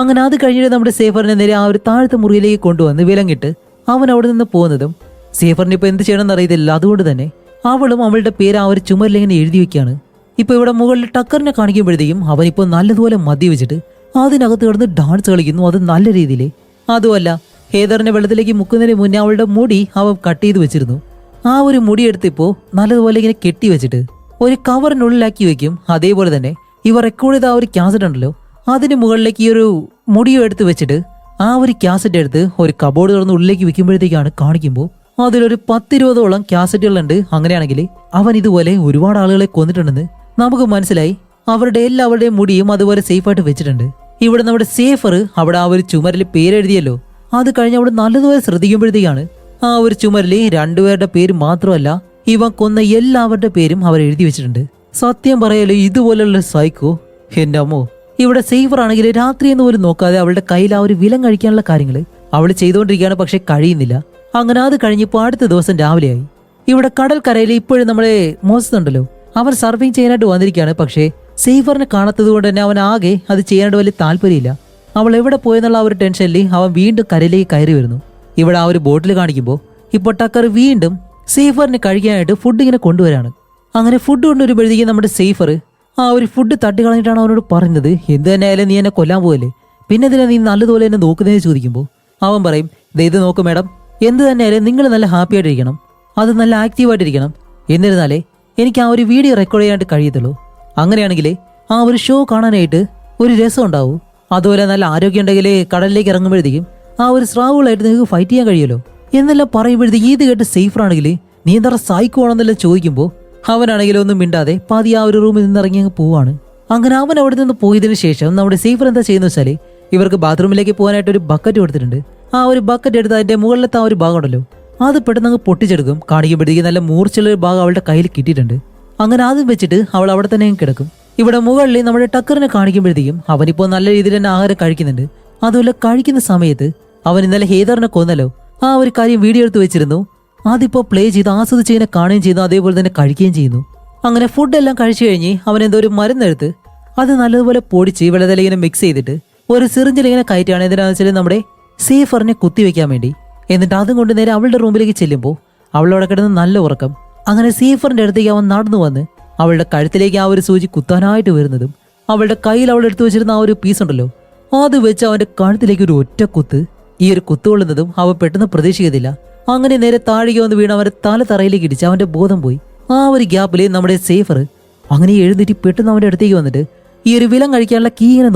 അങ്ങനെ അത് കഴിഞ്ഞിട്ട് നമ്മുടെ സേഫറിനെ നേരെ ആ ഒരു താഴത്തെ മുറിയിലേക്ക് കൊണ്ടുവന്ന് വിലങ്ങിട്ട് അവൻ അവിടെ നിന്ന് പോകുന്നതും സേഫറിന് ഇപ്പൊ എന്ത് ചെയ്യണമെന്ന് അറിയത്തില്ല. അതുകൊണ്ട് തന്നെ അവളും അവളുടെ പേര് ആ ഒരു ചുമരിലിങ്ങനെ എഴുതി വെക്കുകയാണ്. ഇപ്പൊ ഇവിടെ മുകളിൽ ടക്കറിനെ കാണിക്കുമ്പോഴത്തേക്കും അവനിപ്പോ നല്ലതുപോലെ മദ്യവെച്ചിട്ട് അതിനകത്ത് കിടന്ന് ഡാൻസ് കളിക്കുന്നു, അത് നല്ല രീതിയിൽ. അതുമല്ല, ഹേദറിനെ വെള്ളത്തിലേക്ക് മുക്കുന്നതിന് മുന്നേ അവളുടെ മുടി അവൻ കട്ട് ചെയ്ത് വെച്ചിരുന്നു. ആ ഒരു മുടി എടുത്തിപ്പോ നല്ലതുപോലെ ഇങ്ങനെ കെട്ടി വെച്ചിട്ട് ഒരു കവറിനുള്ളിലാക്കി വെക്കും. അതേപോലെ തന്നെ ഇവ റെക്കോർഡ് ചെയ്ത ആ ഒരു ക്യാസറ്റ് ഉണ്ടല്ലോ, അതിന് മുകളിലേക്ക് ഈ ഒരു മുടിയോ എടുത്ത് വെച്ചിട്ട് ആ ഒരു ക്യാസറ്റ് എടുത്ത് ഒരു കബോർഡ് തുറന്ന് ഉള്ളിലേക്ക് വെക്കുമ്പോഴത്തേക്കാണ് കാണിക്കുമ്പോൾ അതിലൊരു 10-20ഓളം ക്യാസറ്റുകളുണ്ട്. അങ്ങനെയാണെങ്കിൽ അവൻ ഇതുപോലെ ഒരുപാട് ആളുകളെ കൊന്നിട്ടുണ്ടെന്ന് നമുക്ക് മനസ്സിലായി. അവരുടെ എല്ലാവരുടെയും മുടിയും അതുപോലെ സേഫായിട്ട് വെച്ചിട്ടുണ്ട്. ഇവിടെ നമ്മുടെ സേഫർ അവിടെ ആ ഒരു ചുമരിൽ പേരെഴുതിയല്ലോ, അത് കഴിഞ്ഞ് അവിടെ നല്ലതുപോലെ ശ്രദ്ധിക്കുമ്പോഴത്തേക്കാണ് ആ ഒരു ചുമരിൽ രണ്ടുപേരുടെ പേര് മാത്രമല്ല, ഇവൻ കൊന്ന എല്ലാവരുടെ പേരും അവർ എഴുതി വെച്ചിട്ടുണ്ട്. സത്യം പറയല്ലോ, ഇതുപോലുള്ള സൈക്കോ എന്റെ അമ്മോ. ഇവിടെ സേഫർ ആണെങ്കിൽ രാത്രി എന്ന് പോലും നോക്കാതെ അവളുടെ കയ്യിൽ ആ ഒരു വിലം കഴിക്കാനുള്ള കാര്യങ്ങൾ അവൾ ചെയ്തുകൊണ്ടിരിക്കുകയാണ്. പക്ഷെ കഴിയുന്നില്ല. അങ്ങനെ അത് കഴിഞ്ഞപ്പോൾ അടുത്ത ദിവസം രാവിലെയായി. ഇവിടെ കടൽക്കരയിൽ ഇപ്പോഴും നമ്മളെ മോസസ് ഉണ്ടല്ലോ, അവൻ സർഫിങ് ചെയ്യാനായിട്ട് വന്നിരിക്കുകയാണ്. പക്ഷേ സേഫറിനെ കാണാത്തത് കൊണ്ട് തന്നെ അവൻ ആകെ അത് ചെയ്യാനായിട്ട് വലിയ താല്പര്യമില്ല. അവൾ എവിടെ പോയെന്നുള്ള ആ ഒരു ടെൻഷനിൽ അവൻ വീണ്ടും കരയിലേക്ക് കയറി വരുന്നു. ഇവിടെ ആ ഒരു ബോട്ടിൽ കാണിക്കുമ്പോൾ ഇപ്പോൾ ടക്കർ വീണ്ടും സേഫറിന് കഴിക്കാനായിട്ട് ഫുഡ് ഇങ്ങനെ കൊണ്ടുവരാണ്. അങ്ങനെ ഫുഡ് കൊണ്ടുവരുമ്പോഴത്തേക്കും നമ്മുടെ സേഫർ ആ ഒരു ഫുഡ് തട്ടിക്കളഞ്ഞിട്ടാണ് അവനോട് പറയുന്നത്, എന്ത് തന്നെ ആയാലും നീ എന്നെ കൊല്ലാൻ പോകല്ലേ, പിന്നെ ഇതിനെ നീ നല്ലതുപോലെ എന്നെ നോക്കുന്നതെന്ന് ചോദിക്കുമ്പോൾ അവൻ പറയും, ഇത് നോക്കും മാഡം, എന്ത് തന്നെ ആയാലും നിങ്ങൾ നല്ല ഹാപ്പി ആയിട്ടിരിക്കണം, അത് നല്ല ആക്റ്റീവായിട്ടിരിക്കണം, എന്നിരുന്നാലേ എനിക്ക് ആ ഒരു വീഡിയോ റെക്കോർഡ് ചെയ്യാനായിട്ട് കഴിയത്തുള്ളൂ. അങ്ങനെയാണെങ്കിൽ ആ ഒരു ഷോ കാണാനായിട്ട് ഒരു രസം ഉണ്ടാവും. അതുപോലെ നല്ല ആരോഗ്യം ഉണ്ടെങ്കിൽ കടലിലേക്ക് ഇറങ്ങുമ്പോഴത്തേക്കും ആ ഒരു സ്രാവുകളായിട്ട് നിങ്ങൾക്ക് ഫൈറ്റ് ചെയ്യാൻ കഴിയുമല്ലോ എന്നെല്ലാം പറയുമ്പോഴത്തേക്ക് ഇത് കേട്ട് സേഫർ ആണെങ്കിൽ നീ എന്താ സൈക്കോ ആണെന്നെല്ലാം ചോദിക്കുമ്പോൾ അവനാണെങ്കിലും ഒന്നും മിണ്ടാതെ പാതി ആ ഒരു റൂമിൽ നിന്ന് ഇറങ്ങി അങ്ങ് പോവാണ്. അങ്ങനെ അവൻ അവിടെ നിന്ന് പോയതിനു ശേഷം നമ്മുടെ സേഫർ എന്താ ചെയ്യുന്ന വെച്ചാൽ ഇവർക്ക് ബാത്റൂമിലേക്ക് പോകാനായിട്ട് ഒരു ബക്കറ്റ് കൊടുത്തിട്ടുണ്ട്. ആ ഒരു ബക്കറ്റ് എടുത്ത് അതിന്റെ മുകളിലത്തെ ആ ഒരു ഭാഗം ഉണ്ടല്ലോ, അത് പെട്ടെന്ന് അങ്ങ് പൊട്ടിച്ചെടുക്കും. കാണിക്കുമ്പോഴത്തേക്ക് നല്ല മൂർച്ചുള്ള ഒരു ഭാഗം അവളുടെ കയ്യിൽ കിട്ടിയിട്ടുണ്ട്. അങ്ങനെ അതും വെച്ചിട്ട് അവൾ അവിടെ തന്നെ കിടക്കും. ഇവിടെ മുകളിൽ നമ്മുടെ ടക്കറിനെ കാണിക്കുമ്പോഴത്തേക്കും അവനിപ്പോൾ നല്ല രീതിയിൽ തന്നെ ആഹാരം കഴിക്കുന്നുണ്ട്. അതുപോലെ കഴിക്കുന്ന സമയത്ത് അവൻ ഇന്നലെ ഹേദറിനെ കൊന്നല്ലോ, ആ ഒരു കാര്യം വീഡിയോ എടുത്ത് വെച്ചിരുന്നു. അതിപ്പോ പ്ലേ ചെയ്ത് ആസ്വദിച്ച് ഇങ്ങനെ കാണുകയും ചെയ്യുന്നു, അതേപോലെ തന്നെ കഴിക്കുകയും ചെയ്യുന്നു. അങ്ങനെ ഫുഡെല്ലാം കഴിച്ചു കഴിഞ്ഞ് അവൻ എന്തോ ഒരു മരുന്നെടുത്ത് അത് നല്ലതുപോലെ പൊടിച്ച് വെള്ളത്തിൽ ഇങ്ങനെ മിക്സ് ചെയ്തിട്ട് ഒരു സിറിഞ്ചിൽ ഇങ്ങനെ കയറ്റാണ്. എന്തിനാണെന്ന് വെച്ചാൽ നമ്മുടെ സേഫറിനെ കുത്തിവെക്കാൻ വേണ്ടി. എന്നിട്ട് അതും കൊണ്ട് നേരെ അവളുടെ റൂമിലേക്ക് ചെല്ലുമ്പോൾ അവളോടെ കിടന്ന് നല്ല ഉറക്കം. അങ്ങനെ സേഫറിന്റെ അടുത്തേക്ക് അവൻ നടന്നു വന്ന് അവളുടെ കഴുത്തിലേക്ക് ആ ഒരു സൂചി കുത്താനായിട്ട് വരുന്നതും അവളുടെ കയ്യിൽ അവൾ എടുത്തു വെച്ചിരുന്ന ആ ഒരു പീസ് ഉണ്ടല്ലോ, അത് വെച്ച് അവന്റെ കഴുത്തിലേക്ക് ഒരു ഒറ്റ കുത്ത്. ഈ ഒരു കുത്തുകൊള്ളുന്നതും അവൻ പെട്ടെന്ന് പ്രതീക്ഷിക്കത്തില്ല. അങ്ങനെ നേരെ താഴേക്ക് വന്ന് വീണ് അവന്റെ തല തറയിലേക്ക് ഇടിച്ച് അവന്റെ ബോധം പോയി. ആ ഒരു ഗ്യാപ്പിൽ നമ്മുടെ സേഫർ അങ്ങനെ എഴുന്നേറ്റ് പെട്ടെന്ന് അവന്റെ അടുത്തേക്ക് വന്നിട്ട് ഈ ഒരു വിലം കഴിക്കാനുള്ള കീ ഇങ്ങനെ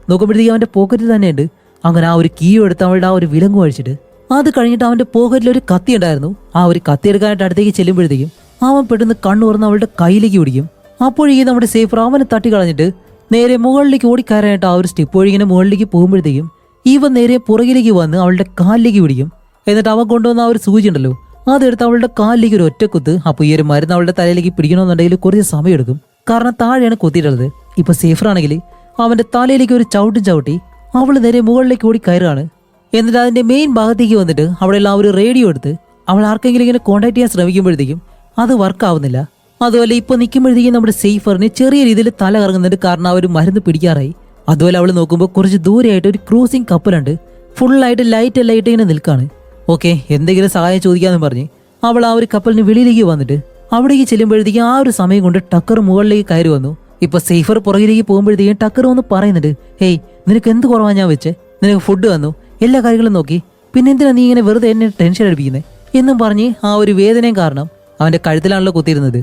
നോക്കുമ്പോഴത്തേക്ക് അവന്റെ പോക്കറ്റിൽ തന്നെയുണ്ട്. അങ്ങനെ ആ ഒരു കീ എടുത്ത് അവളുടെ ആ ഒരു വിലങ്ങ് കഴിച്ചിട്ട് അത് കഴിഞ്ഞിട്ട് അവന്റെ പോക്കറ്റിൽ ഒരു കത്തി ഉണ്ടായിരുന്നു. ആ ഒരു കത്തി എടുക്കാനായിട്ട് അടുത്തേക്ക് ചെല്ലുമ്പോഴത്തേക്കും അവൻ പെട്ടെന്ന് കണ്ണു തുറന്ന് അവളുടെ കയ്യിലേക്ക് പിടിക്കും. അപ്പോഴേക്കും നമ്മുടെ സേഫർ അവനെ തട്ടി കളഞ്ഞിട്ട് നേരെ മുകളിലേക്ക് ഓടിക്കയറാനായിട്ട് ആ ഒരു സ്റ്റെപ്പ് വഴി ഇങ്ങനെ മുകളിലേക്ക് പോകുമ്പോഴത്തേക്കും ഇവൻ നേരെ പുറകിലേക്ക് വന്ന് അവളുടെ കാലിലേക്ക് പിടിക്കും. എന്നിട്ട് അവൻ കൊണ്ടുവന്ന ആ ഒരു സൂചി ഉണ്ടല്ലോ, അതെടുത്ത് അവളുടെ കാലിലേക്ക് ഒരു ഒറ്റക്കുത്ത്. അപ്പോൾ ഈ ഒരു മരുന്ന് അവളുടെ തലയിലേക്ക് പിടിക്കണമെന്നുണ്ടെങ്കിൽ കുറച്ച് സമയം എടുക്കും, കാരണം താഴെയാണ് കൊത്തിയിട്ടുള്ളത്. ഇപ്പൊ സേഫർ ആണെങ്കിൽ അവന്റെ തലയിലേക്ക് ഒരു ചവിട്ടി അവൾ നേരെ മുകളിലേക്ക് ഓടി കയറുകയാണ്. എന്നിട്ട് അതിന്റെ മെയിൻ ഭാഗത്തേക്ക് വന്നിട്ട് അവിടെയുള്ള ആ ഒരു റേഡിയോ എടുത്ത് അവൾ ആർക്കെങ്കിലും ഇങ്ങനെ കോൺടാക്ട് ചെയ്യാൻ ശ്രമിക്കുമ്പോഴത്തേക്കും അത് വർക്ക് ആവുന്നില്ല. അതുപോലെ ഇപ്പൊ നിൽക്കുമ്പോഴത്തേക്കും നമ്മുടെ സേഫറിന് ചെറിയ രീതിയിൽ തല കറങ്ങുന്നുണ്ട്, കാരണം ആ ഒരു മരുന്ന് പിടിക്കാറായി. അതുപോലെ അവൾ നോക്കുമ്പോൾ കുറച്ച് ദൂരെയായിട്ട് ഒരു ക്രൂസിംഗ് കപ്പലുണ്ട്, ഫുള്ളായിട്ട് ലൈറ്റ് ഇങ്ങനെ നിൽക്കാണ്. ഓക്കെ, എന്തെങ്കിലും സഹായം ചോദിക്കാന്ന് പറഞ്ഞ് അവൾ ആ ഒരു കപ്പലിന് വെളിയിലേക്ക് വന്നിട്ട് അവിടേക്ക് ചെല്ലുമ്പോഴത്തേക്കും ആ ഒരു സമയം കൊണ്ട് ടക്കർ മുകളിലേക്ക് കയറി വന്നു. ഇപ്പൊ സേഫർ പുറകിലേക്ക് പോകുമ്പോഴത്തേക്കും ടക്കർ വന്ന് പറയുന്നുണ്ട്, ഹേയ് നിനക്ക് എന്ത് കുറവാ ഞാൻ വെച്ച്, നിനക്ക് ഫുഡ് വന്നു, എല്ലാ കാര്യങ്ങളും നോക്കി, പിന്നെ എന്തിനാ നീ ഇങ്ങനെ വെറുതെ എന്നെ ടെൻഷൻ അടിപ്പിക്കുന്നത് എന്നും പറഞ്ഞ് ആ ഒരു വേദനയും കാരണം അവന്റെ കഴുത്തിലാണല്ലോ കുത്തിയിരുന്നത്.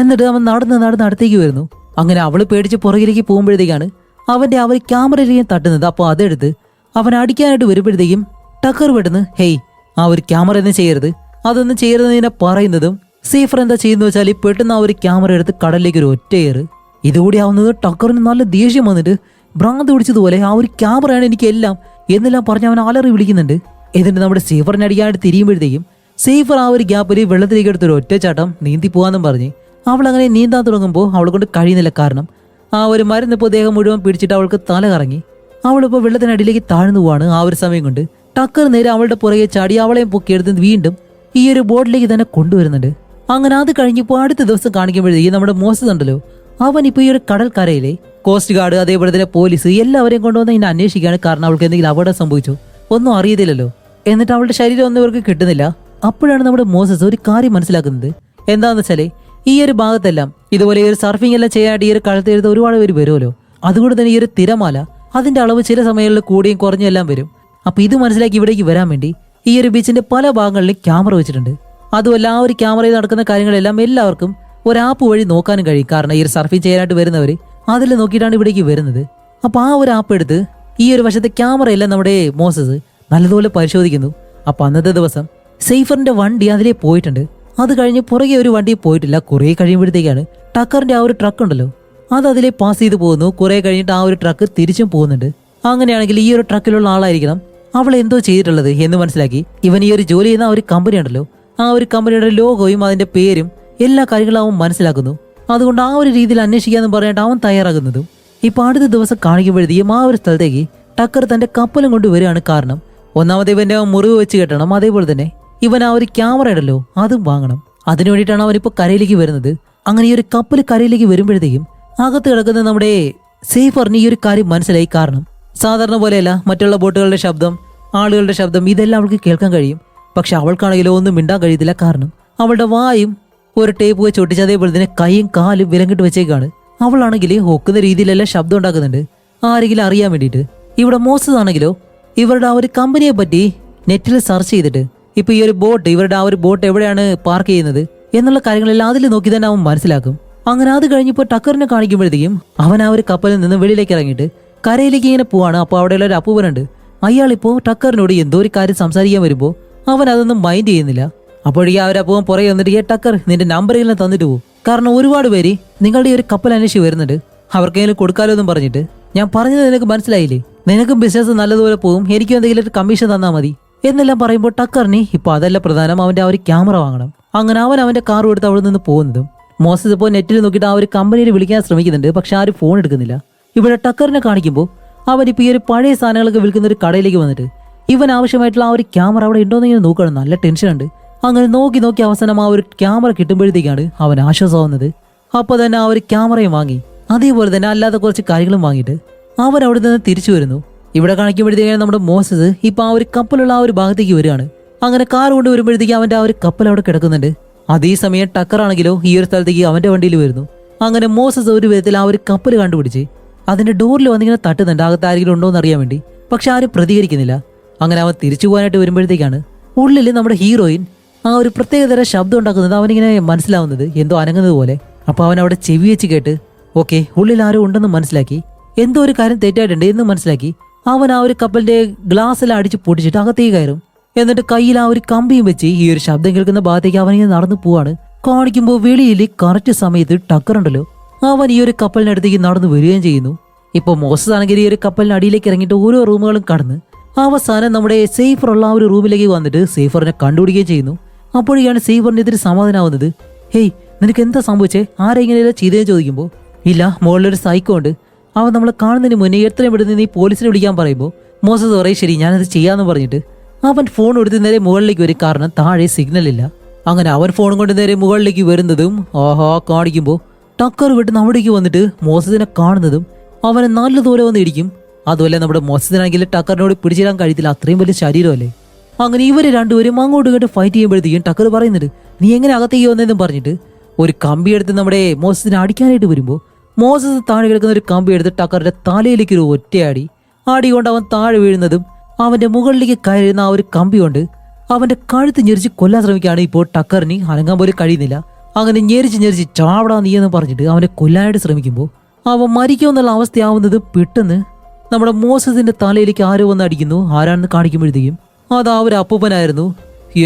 എന്നിട്ട് അവൻ നടന്ന് അടുത്തേക്ക് വരുന്നു. അങ്ങനെ അവള് പേടിച്ച് പുറകിലേക്ക് പോകുമ്പോഴത്തേക്കാണ് അവന്റെ ആ ഒരു ക്യാമറയിലേക്ക് തട്ടുന്നത്. അപ്പോൾ അതെടുത്ത് അവൻ അടിക്കാനായിട്ട് വരുമ്പോഴത്തേക്കും ടക്കർ പെട്ടെന്ന് ഹേയ് ആ ഒരു ക്യാമറ ഒന്നും ചെയ്യരുത്, അതൊന്നും ചെയ്യരുതെന്ന് ഇങ്ങനെ പറയുന്നതും സേഫർ എന്താ ചെയ്യുന്ന വെച്ചാൽ പെട്ടെന്ന് ആ ഒരു ക്യാമറ എടുത്ത് കടലിലേക്ക് ഒരു ഒറ്റയേറ്. ഇതുകൂടി ആവുന്നത് ടക്കറിന് നല്ല ദേഷ്യം വന്നിട്ട് ഭ്രാന്ത് പിടിച്ചതുപോലെ ആ ഒരു ക്യാമറയാണ് എനിക്ക് എല്ലാം എന്നെല്ലാം പറഞ്ഞ് അവൻ അലറി വിളിക്കുന്നുണ്ട്. എന്നിട്ട് നമ്മുടെ സേഫറിനെ അടിക്കാനായിട്ട് തിരിയുമ്പോഴത്തേക്കും സേഫർ ആ ഒരു ഗ്യാപ്പിൽ വെള്ളത്തിലേക്ക് എടുത്തൊരു ഒറ്റച്ചാട്ടം നീന്തി പോകാന്നും പറഞ്ഞ് അവൾ അങ്ങനെ നീന്താൻ തുടങ്ങുമ്പോൾ അവളെ കൊണ്ട് കഴിയുന്നില്ല, കാരണം ആ ഒരു മരുന്ന് ഇപ്പോൾ ദേഹം മുഴുവൻ പിടിച്ചിട്ട് അവൾക്ക് തല കറങ്ങി. അവളിപ്പോൾ വെള്ളത്തിനടിയിലേക്ക് താഴ്ന്നു പോവാണ്. ആ ഒരു സമയം കൊണ്ട് ടക്കർ നേരെ അവളുടെ പുറകെ ചാടി അവളെയും പൊക്കിയെടുത്ത് വീണ്ടും ഈ ഒരു ബോട്ടിലേക്ക് തന്നെ കൊണ്ടുവരുന്നുണ്ട്. അങ്ങനെ അത് കഴിഞ്ഞപ്പോൾ അടുത്ത ദിവസം കാണിക്കുമ്പോഴത്തേക്കും നമ്മുടെ മോസസ് ഉണ്ടല്ലോ, അവൻ ഇപ്പോൾ ഈ ഒരു കടൽക്കരയിലെ കോസ്റ്റ് ഗാർഡ് അതേപോലെ തന്നെ പോലീസ് എല്ലാവരെയും കൊണ്ടുവന്ന് ഇങ്ങനെ അന്വേഷിക്കുകയാണ്, കാരണം അവൾക്ക് എന്തെങ്കിലും അപകടം സംഭവിച്ചോ ഒന്നും അറിയത്തില്ലല്ലോ. എന്നിട്ട് അവളുടെ ശരീരം ഒന്നും ഇവർക്ക് കിട്ടുന്നില്ല. അപ്പോഴാണ് നമ്മുടെ മോസസ് ഒരു കാര്യം മനസ്സിലാക്കുന്നത്. എന്താണെന്ന് വെച്ചാൽ ഈ ഒരു ഭാഗത്തെല്ലാം ഇതുപോലെ ഈ ഒരു സർഫിംഗ് എല്ലാം ചെയ്യാനായിട്ട് ഈ ഒരു കഴുത്തെഴുത്ത് ഒരുപാട് പേര് വരുമല്ലോ. അതുകൊണ്ട് തന്നെ ഈ ഒരു തിരമാല അതിന്റെ അളവ് ചില സമയങ്ങളിൽ കൂടിയും കുറഞ്ഞും എല്ലാം വരും. അപ്പൊ ഇത് മനസ്സിലാക്കി ഇവിടേക്ക് വരാൻ വേണ്ടി ഈ ഒരു ബീച്ചിന്റെ പല ഭാഗങ്ങളിലും ക്യാമറ വെച്ചിട്ടുണ്ട്. അതുമല്ല ആ ഒരു ക്യാമറയിൽ നടക്കുന്ന കാര്യങ്ങളെല്ലാം എല്ലാവർക്കും ഒരു ആപ്പ് വഴി നോക്കാനും കഴിയും. കാരണം ഈ ഒരു സർഫിംഗ് ചെയ്യാനായിട്ട് വരുന്നവർ അതിൽ നോക്കിയിട്ടാണ് ഇവിടേക്ക് വരുന്നത്. അപ്പൊ ആ ഒരു ആപ്പ് എടുത്ത് ഈ ഒരു വശത്തെ ക്യാമറയെല്ലാം നമ്മുടെ മോസസ് നല്ലതുപോലെ പരിശോധിക്കുന്നു. അപ്പൊ അന്നത്തെ ദിവസം സൈഫറിന്റെ വണ്ടി അതിലേ പോയിട്ടുണ്ട്. അത് കഴിഞ്ഞ് പുറകെ ഒരു വണ്ടി പോയിട്ടില്ല. കുറെ കഴിയുമ്പോഴത്തേക്കാണ് ടക്കറിന്റെ ആ ഒരു ട്രക്ക് ഉണ്ടല്ലോ അത് അതിലേ പാസ് ചെയ്ത് പോകുന്നു. കുറെ കഴിഞ്ഞിട്ട് ആ ഒരു ട്രക്ക് തിരിച്ചും പോകുന്നുണ്ട്. അങ്ങനെയാണെങ്കിൽ ഈ ഒരു ട്രക്കിലുള്ള ആളായിരിക്കണം അവൾ എന്തോ ചെയ്തിട്ടുള്ളത് എന്ന് മനസ്സിലാക്കി ഇവൻ ഈ ഒരു ജോലി ചെയ്യുന്ന ആ ഒരു കമ്പനി ഉണ്ടല്ലോ ആ ഒരു കമ്പനിയുടെ ലോഗോയും അതിന്റെ പേരും എല്ലാ കാര്യങ്ങളും അവൻ മനസ്സിലാക്കുന്നു. അതുകൊണ്ട് ആ ഒരു രീതിയിൽ അന്വേഷിക്കാന്ന് പറഞ്ഞിട്ട് അവൻ തയ്യാറാകുന്നതും ഇപ്പൊ അടുത്ത ദിവസം കാണിക്കുമ്പോഴത്തേക്കും ആ ഒരു സ്ഥലത്തേക്ക് ടക്കർ തന്റെ കപ്പലും കൊണ്ട് വരികയാണ്. കാരണം ഒന്നാമത് ഇവന്റെ മുറിവ് വെച്ച് കെട്ടണം. അതേപോലെ തന്നെ ഇവൻ ആ ഒരു ക്യാമറ ഉണ്ടല്ലോ അതും വാങ്ങണം. അതിനു വേണ്ടിയിട്ടാണ് അവനിപ്പോ കരയിലേക്ക് വരുന്നത്. അങ്ങനെ ഈ ഒരു കപ്പൽ കരയിലേക്ക് വരുമ്പോഴത്തേക്കും അകത്ത് കിടക്കുന്ന നമ്മുടെ സേഫറിന് ഈ ഒരു കാര്യം മനസ്സിലായി. കാരണം സാധാരണ പോലെയല്ല മറ്റുള്ള ബോട്ടുകളുടെ ശബ്ദം ആളുകളുടെ ശബ്ദം ഇതെല്ലാം അവൾക്ക് കേൾക്കാൻ കഴിയും. പക്ഷെ അവൾക്കാണെങ്കിലോ ഒന്നും മിണ്ടാൻ കഴിയത്തില്ല. കാരണം അവളുടെ വായും ഒരു ടേപ്പ് വെച്ച് ഒട്ടിച്ച് അതേപോലെ തന്നെ കൈയും കാലും വിലങ്ങിട്ട് വെച്ചേക്കാണ്. അവളാണെങ്കിൽ ഒക്കുന്ന രീതിയിലെല്ലാം ശബ്ദം ഉണ്ടാക്കുന്നുണ്ട് ആരെങ്കിലും അറിയാൻ വേണ്ടിയിട്ട്. ഇവിടെ മോസസ് ആണെങ്കിലോ ഇവരുടെ ആ ഒരു കമ്പനിയെ പറ്റി നെറ്റിൽ സെർച്ച് ചെയ്തിട്ട് ഇപ്പൊ ഈ ഒരു ബോട്ട് ഇവരുടെ ആ ഒരു ബോട്ട് എവിടെയാണ് പാർക്ക് ചെയ്യുന്നത് എന്നുള്ള കാര്യങ്ങളെല്ലാം അതിൽ നോക്കി തന്നെ അവൻ മനസ്സിലാക്കും. അങ്ങനെ അത് കഴിഞ്ഞപ്പോൾ ടക്കറിനെ കാണിക്കുമ്പോഴത്തേക്കും അവൻ ആ ഒരു കപ്പലിൽ നിന്ന് വെളിയിലേക്ക് ഇറങ്ങിയിട്ട് കരയിലേക്ക് ഇങ്ങനെ പോവാണ്. അപ്പോൾ അവിടെയുള്ള ഒരു അപ്പൂപ്പനുണ്ട്. അയാളിപ്പോ ടക്കറിനോട് എന്തോ ഒരു കാര്യം സംസാരിക്കാൻ വരുമ്പോൾ അവൻ അതൊന്നും മൈൻഡ് ചെയ്യുന്നില്ല. അപ്പോഴേക്കും ആ ഒരു അപ്പൂപ്പൻ പുറകെ വന്നിട്ട് ടക്കർ നിന്റെ നമ്പറുകളിൽ തന്നിട്ട് പോകും. കാരണം ഒരുപാട് പേര് നിങ്ങളുടെ ഈ ഒരു കപ്പൽ അന്വേഷിച്ച് വരുന്നുണ്ട്. അവർക്കെങ്കിലും കൊടുക്കാലോ എന്നും പറഞ്ഞിട്ട് ഞാൻ പറഞ്ഞത് നിനക്ക് മനസ്സിലായില്ലേ? നിനക്കും ബിസിനസ് നല്ലതുപോലെ പോകും, എനിക്കും എന്തെങ്കിലും ഒരു കമ്മീഷൻ തന്നാൽ മതി എന്നെല്ലാം പറയുമ്പോൾ ടക്കറിന് ഇപ്പൊ അതല്ല പ്രധാനം, അവന്റെ ആ ഒരു ക്യാമറ വാങ്ങണം. അങ്ങനെ അവൻ അവന്റെ കാർ എടുത്ത് അവിടെ നിന്ന് പോകുന്നതും മോസസ് ഇപ്പോൾ നെറ്റിൽ നോക്കിയിട്ട് ആ ഒരു കമ്പനിയിൽ വിളിക്കാൻ ശ്രമിക്കുന്നുണ്ട്. പക്ഷെ ആരും ഫോൺ എടുക്കുന്നില്ല. ഇവിടെ ടക്കറിനെ കാണിക്കുമ്പോൾ അവനിപ്പോൾ ഈ ഒരു പഴയ സാധനങ്ങളൊക്കെ വിൽക്കുന്ന ഒരു കടയിലേക്ക് വന്നിട്ട് ഇവൻ ആവശ്യമായിട്ടുള്ള ആ ഒരു ക്യാമറ അവിടെ ഉണ്ടോന്ന് ഇങ്ങനെ നോക്കണം. നല്ല ടെൻഷനുണ്ട്. അങ്ങനെ നോക്കി നോക്കി അവസാനം ആ ഒരു ക്യാമറ കിട്ടുമ്പോഴത്തേക്കാണ് അവൻ ആശ്വാസമാവുന്നത്. അപ്പോൾ തന്നെ ആ ഒരു ക്യാമറയും വാങ്ങി അതേപോലെ തന്നെ അല്ലാതെ കുറച്ച് കാര്യങ്ങളും വാങ്ങിയിട്ട് അവൻ അവിടെ നിന്ന് തിരിച്ചു വരുന്നു. ഇവിടെ കാണിക്കുമ്പോഴത്തേക്കാണ് നമ്മുടെ മോസസ് ഇപ്പൊ ആ ഒരു കപ്പലുള്ള ആ ഒരു ഭാഗത്തേക്ക് വരികയാണ്. അങ്ങനെ കാർ കൊണ്ട് വരുമ്പോഴത്തേക്ക് അവന്റെ ആ ഒരു കപ്പൽ അവിടെ കിടക്കുന്നുണ്ട്. അതേസമയം ടക്കറാണെങ്കിലോ ഈ ഒരു സ്ഥലത്തേക്ക് അവന്റെ വണ്ടിയിൽ വരുന്നു. അങ്ങനെ മോസസ് ഒരു വിധത്തിൽ ആ ഒരു കപ്പൽ കണ്ടുപിടിച്ച് അതിന്റെ ഡോറിൽ വന്നിങ്ങനെ തട്ടുന്നുണ്ട് അകത്ത് ആരെങ്കിലും ഉണ്ടോ എന്ന് അറിയാൻ വേണ്ടി. പക്ഷെ ആരും പ്രതികരിക്കുന്നില്ല. അങ്ങനെ അവൻ തിരിച്ചു പോകാനായിട്ട് വരുമ്പോഴത്തേക്കാണ് ഉള്ളിൽ നമ്മുടെ ഹീറോയിൻ ആ ഒരു പ്രത്യേകതര ശബ്ദം ഉണ്ടാക്കുന്നത് അവനിങ്ങനെ മനസ്സിലാവുന്നത് എന്തോ അനങ്ങുന്നത് പോലെ. അപ്പൊ അവൻ അവിടെ ചെവി വെച്ച് കേട്ട് ഓക്കെ ഉള്ളിൽ ആരോ ഉണ്ടെന്ന് മനസ്സിലാക്കി, എന്തോ ഒരു കാര്യം തെറ്റായിട്ടുണ്ട് എന്ന് മനസ്സിലാക്കി അവൻ ആ ഒരു കപ്പലിന്റെ ഗ്ലാസ്സെല്ലാം അടിച്ച് പൊട്ടിച്ചിട്ട് അകത്തേക്ക് കയറും. എന്നിട്ട് കയ്യിൽ ആ ഒരു കമ്പിയും വെച്ച് ഈ ഒരു ശബ്ദം കേൾക്കുന്ന ഭാഗത്തേക്ക് അവനിങ്ങനെ നടന്നു പോവാണ്. കാണിക്കുമ്പോൾ വെളിയിൽ കറക്റ്റ് സമയത്ത് ടക്കറുണ്ടല്ലോ അവൻ ഈ ഒരു കപ്പലിനടുത്തേക്ക് നടന്നു വരികയും ചെയ്യുന്നു. ഇപ്പൊ മോസസ് ആണെങ്കിൽ ഈ ഒരു കപ്പലിന് അടിയിലേക്ക് ഇറങ്ങിയിട്ട് ഓരോ റൂമുകളും കടന്ന് അവസാനം നമ്മുടെ സേഫറുള്ള ആ ഒരു റൂമിലേക്ക് വന്നിട്ട് സേഫറിനെ കണ്ടുപിടിക്കുകയും ചെയ്യുന്നു. അപ്പോഴേക്കാണ് സേഫറിന് ഇതിന് സമാധാനമാവുന്നത്. ഹേയ് നിനക്ക് എന്താ സംഭവിച്ചേ, ആരെ ഇങ്ങനെയല്ല ചെയ്തതെന്ന് ചോദിക്കുമ്പോൾ ഇല്ല മുകളിലൊരു സൈക്കോ ഉണ്ട്, അവൻ നമ്മളെ കാണുന്നതിന് മുന്നേ എത്രയും പെടുന്ന നീ പോലീസിനെ വിളിക്കാൻ പറയുമ്പോൾ മോസസ് പറയും ശരി ഞാനത് ചെയ്യാന്ന് പറഞ്ഞിട്ട് അവൻ ഫോൺ എടുത്ത് നേരെ മുകളിലേക്ക് വരും. കാരണം താഴെ സിഗ്നൽ ഇല്ല. അങ്ങനെ അവൻ ഫോൺ കൊണ്ട് നേരെ മുകളിലേക്ക് വരുന്നതും ആഹാ കാണിക്കുമ്പോൾ ടക്കർ വിട്ട് അവിടേക്ക് വന്നിട്ട് മോസസിനെ കാണുന്നതും അവനെ നല്ലതുപോലെ വന്ന് ഇടിക്കും. അതുപോലെ നമ്മുടെ മോസസിനാണെങ്കിൽ ടക്കറിനോട് പിടിച്ചിടാൻ കഴിയത്തില്ല, അത്രയും വലിയ ശരീരമല്ലേ. അങ്ങനെ ഇവര് രണ്ടുപേരും അങ്ങോട്ടും ഇങ്ങോട്ട് ഫൈറ്റ് ചെയ്യുമ്പോഴത്തേക്കും ടക്കർ പറയുന്നുണ്ട് നീ എങ്ങനെ അകത്തേക്ക് വന്നതെന്നും പറഞ്ഞിട്ട് ഒരു കമ്പി എടുത്ത് നമ്മുടെ മോസസിനെ അടിക്കാനായിട്ട് വരുമ്പോൾ മോസസ് താഴെ കിടക്കുന്ന ഒരു കമ്പി എടുത്ത് ടക്കറിന്റെ തലയിലേക്ക് ഒരു ഒറ്റയടി ആടി കൊണ്ട് അവൻ താഴെ വീഴുന്നതും അവന്റെ മുകളിലേക്ക് കയറുന്ന ആ ഒരു കമ്പി കൊണ്ട് അവന്റെ കഴുത്ത് ഞെരിച്ച് കൊല്ലാൻ ശ്രമിക്കുകയാണ്. ഇപ്പോൾ ടക്കറിന് അനങ്ങാൻ പോലും കഴിയുന്നില്ല. അങ്ങനെ ഞെരിച്ച് ചാവടാ നീ എന്ന് പറഞ്ഞിട്ട് അവനെ കൊല്ലാനായിട്ട് ശ്രമിക്കുമ്പോൾ അവൻ മരിക്കുമെന്നുള്ള അവസ്ഥയാവുന്നത് പെട്ടെന്ന് നമ്മുടെ മോസസിന്റെ തലയിലേക്ക് ആരോ വന്ന് അടിക്കുന്നു. ആരാണെന്ന് കാണിക്കുമ്പോഴത്തേക്കും അത് ആ ഒരു അപ്പൂപ്പനായിരുന്നു.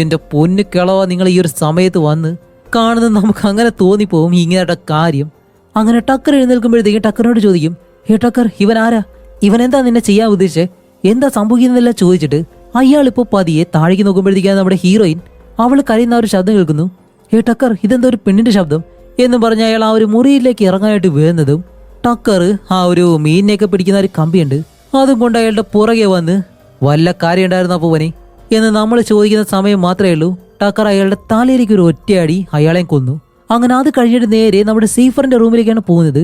എന്റെ പൊന്ന് കിളവ നിങ്ങൾ ഈ ഒരു സമയത്ത് വന്ന് കാണുന്നത് നമുക്ക് അങ്ങനെ തോന്നിപ്പോവും ഇങ്ങനെയുടെ കാര്യം. അങ്ങനെ ടക്കർ എഴുന്നേൽക്കുമ്പോഴത്തേക്കും ടക്കറിനോട് ചോദിക്കും ടക്കർ ഇവൻ ആരാ, ഇവൻ എന്താ നിന്നെ ചെയ്യാൻ ഉദ്ദേശിച്ചേ, എന്താ സംഭവിക്കുന്നതെല്ലാം ചോദിച്ചിട്ട് അയാളിപ്പോ പതിയെ താഴേക്ക് നോക്കുമ്പോഴത്തേക്കാണ് നമ്മുടെ ഹീറോയിൻ അവൾ കരയുന്ന ഒരു ശബ്ദം കേൾക്കുന്നു. ടക്കർ ഇതെന്താ ഒരു പെണ്ണിന്റെ ശബ്ദം എന്ന് പറഞ്ഞ് അയാൾ ആ ഒരു മുറിയിലേക്ക് ഇറങ്ങാനായിട്ട് വീഴുന്നതും ടക്കർ ആ ഒരു മീനിനെയൊക്കെ പിടിക്കുന്ന ഒരു കമ്പിയുണ്ട് അതും കൊണ്ട് അയാളുടെ പുറകെ വന്ന് വല്ല കാര്യം ഉണ്ടായിരുന്നു അപ്പൂവനെ എന്ന് നമ്മൾ ചോദിക്കുന്ന സമയം മാത്രമേ ഉള്ളൂ ടക്കർ അയാളുടെ തലയിലേക്ക് ഒരു ഒറ്റയടി അയാളെയും കൊന്നു. അങ്ങനെ അത് കഴിഞ്ഞിട്ട് നേരെ നമ്മുടെ സേഫറിന്റെ റൂമിലേക്കാണ് പോകുന്നത്.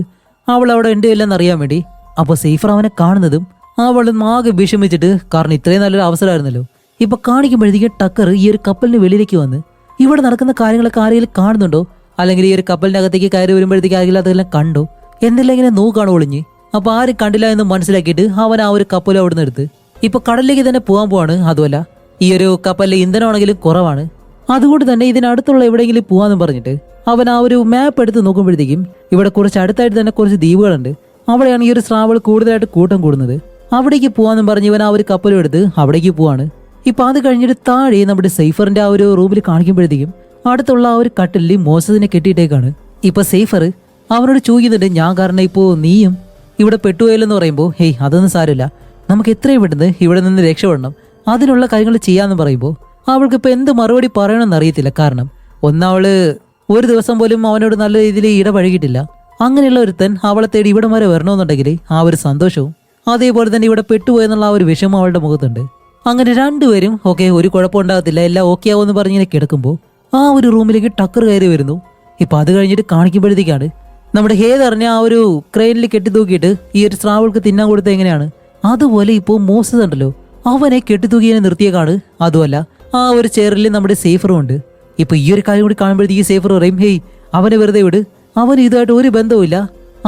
അവൾ അവിടെ ഉണ്ട് എല്ലാം അറിയാൻ വേണ്ടി. അപ്പൊ സേഫർ അവനെ കാണുന്നതും അവൾ ആകെ വിഷമിച്ചിട്ട്, കാരണം ഇത്രയും നല്ലൊരു അവസരമായിരുന്നല്ലോ. ഇപ്പൊ കാണിക്കുമ്പോഴത്തേക്കും ടക്കർ ഈ ഒരു കപ്പലിന് വെളിയിലേക്ക് വന്ന് ഇവിടെ നടക്കുന്ന കാര്യങ്ങളൊക്കെ ആരെങ്കിലും കാണുന്നുണ്ടോ അല്ലെങ്കിൽ ഈ ഒരു കപ്പലിന്റെ അകത്തേക്ക് കയറി വരുമ്പോഴത്തേക്ക് ആരെങ്കിലും അതെല്ലാം കണ്ടോ എന്നെല്ലാം ഇങ്ങനെ നോക്കാണ് ഒളിഞ്ഞ്. അപ്പൊ ആരും കണ്ടില്ല എന്ന് മനസ്സിലാക്കിയിട്ട് അവൻ ആ ഒരു കപ്പൽ അവിടെ നിന്ന് എടുത്ത് ഇപ്പൊ കടലിലേക്ക് തന്നെ പോകാൻ പോവാണ്. അതുമല്ല ഈ ഒരു കപ്പലിലെ ഇന്ധനമാണെങ്കിലും കുറവാണ്, അതുകൊണ്ട് തന്നെ ഇതിനടുത്തുള്ള എവിടെയെങ്കിലും പോവാന്ന് പറഞ്ഞിട്ട് അവൻ ആ ഒരു മാപ്പ് എടുത്ത് നോക്കുമ്പോഴത്തേക്കും ഇവിടെ കുറച്ച് അടുത്തായിട്ട് തന്നെ കുറച്ച് ദ്വീപുകളുണ്ട്. അവിടെയാണ് ഈ ഒരു സ്രാവുകൾ കൂടുതലായിട്ട് കൂട്ടം കൂടുന്നത്. അവിടേക്ക് പോവാന്നും പറഞ്ഞ് ഇവൻ ആ ഒരു കപ്പലും എടുത്ത് അവിടേക്ക് പോവാണ്. ഇപ്പൊ അത് കഴിഞ്ഞിട്ട് താഴെ നമ്മുടെ സൈഫറിന്റെ ആ ഒരു റൂമിൽ കാണിക്കുമ്പോഴത്തേക്കും അടുത്തുള്ള ആ ഒരു കട്ടിലിൽ മോസസിനെ കെട്ടിയിട്ടേക്കാണ്. ഇപ്പൊ സൈഫർ അവനോട് ചോദിക്കുന്നുണ്ട്, ഞാൻ കാരണം ഇപ്പോ നീയും ഇവിടെ പെട്ടുപോയല്ലെന്ന് പറയുമ്പോൾ ഹേയ് അതൊന്നും സാരമില്ല, നമുക്ക് എത്രയും പെട്ടെന്ന് ഇവിടെ നിന്ന് രക്ഷപ്പെടണം, അതിനുള്ള കാര്യങ്ങൾ ചെയ്യാന്ന് പറയുമ്പോൾ അവൾക്ക് ഇപ്പൊ എന്ത് മറുപടി പറയണമെന്ന് അറിയത്തില്ല. കാരണം ഒന്നവള് ഒരു ദിവസം പോലും അവനോട് നല്ല രീതിയിൽ ഇടപഴകിയിട്ടില്ല. അങ്ങനെയുള്ള ഒരുത്തൻ അവളെ തേടി ഇവിടെ വരെ വരണമെന്നുണ്ടെങ്കിൽ ആ ഒരു സന്തോഷവും അതേപോലെ തന്നെ ഇവിടെ പെട്ടുപോയെന്നുള്ള ആ ഒരു വിഷമം അവളുടെ മുഖത്തുണ്ട്. അങ്ങനെ രണ്ടുപേരും ഓക്കെ ഒരു കുഴപ്പമുണ്ടാകത്തില്ല, എല്ലാം ഓക്കെ ആവുമെന്ന് പറഞ്ഞിങ്ങനെ കിടക്കുമ്പോൾ ആ ഒരു റൂമിലേക്ക് ടക്കർ കയറി വരുന്നു. ഇപ്പൊ അത് കഴിഞ്ഞിട്ട് കാണിക്കുമ്പോഴത്തേക്കാണ് നമ്മുടെ ഹേതറിനെ ആ ഒരു ക്രെയിനിൽ കെട്ടിത്തൂക്കിയിട്ട് ഈ ഒരു സ്രാവൾക്ക് തിന്നാൻ കൊടുത്തത് എങ്ങനെയാണ് അതുപോലെ ഇപ്പോൾ മോസസ് ഉണ്ടല്ലോ അവനെ കെട്ടിത്തൂക്കിയെ നിർത്തിയേക്കാണ്. അതുമല്ല ആ ഒരു ചെയറിൽ നമ്മുടെ സേഫറും ഉണ്ട്. ഇപ്പൊ ഈ ഒരു കാര്യം കൂടി കാണുമ്പോഴത്തേക്ക് സേഫർ പറയും, ഹേയ് അവനെ വെറുതെ വിട്, അവന് ഇതുമായിട്ട് ഒരു ബന്ധവുമില്ല,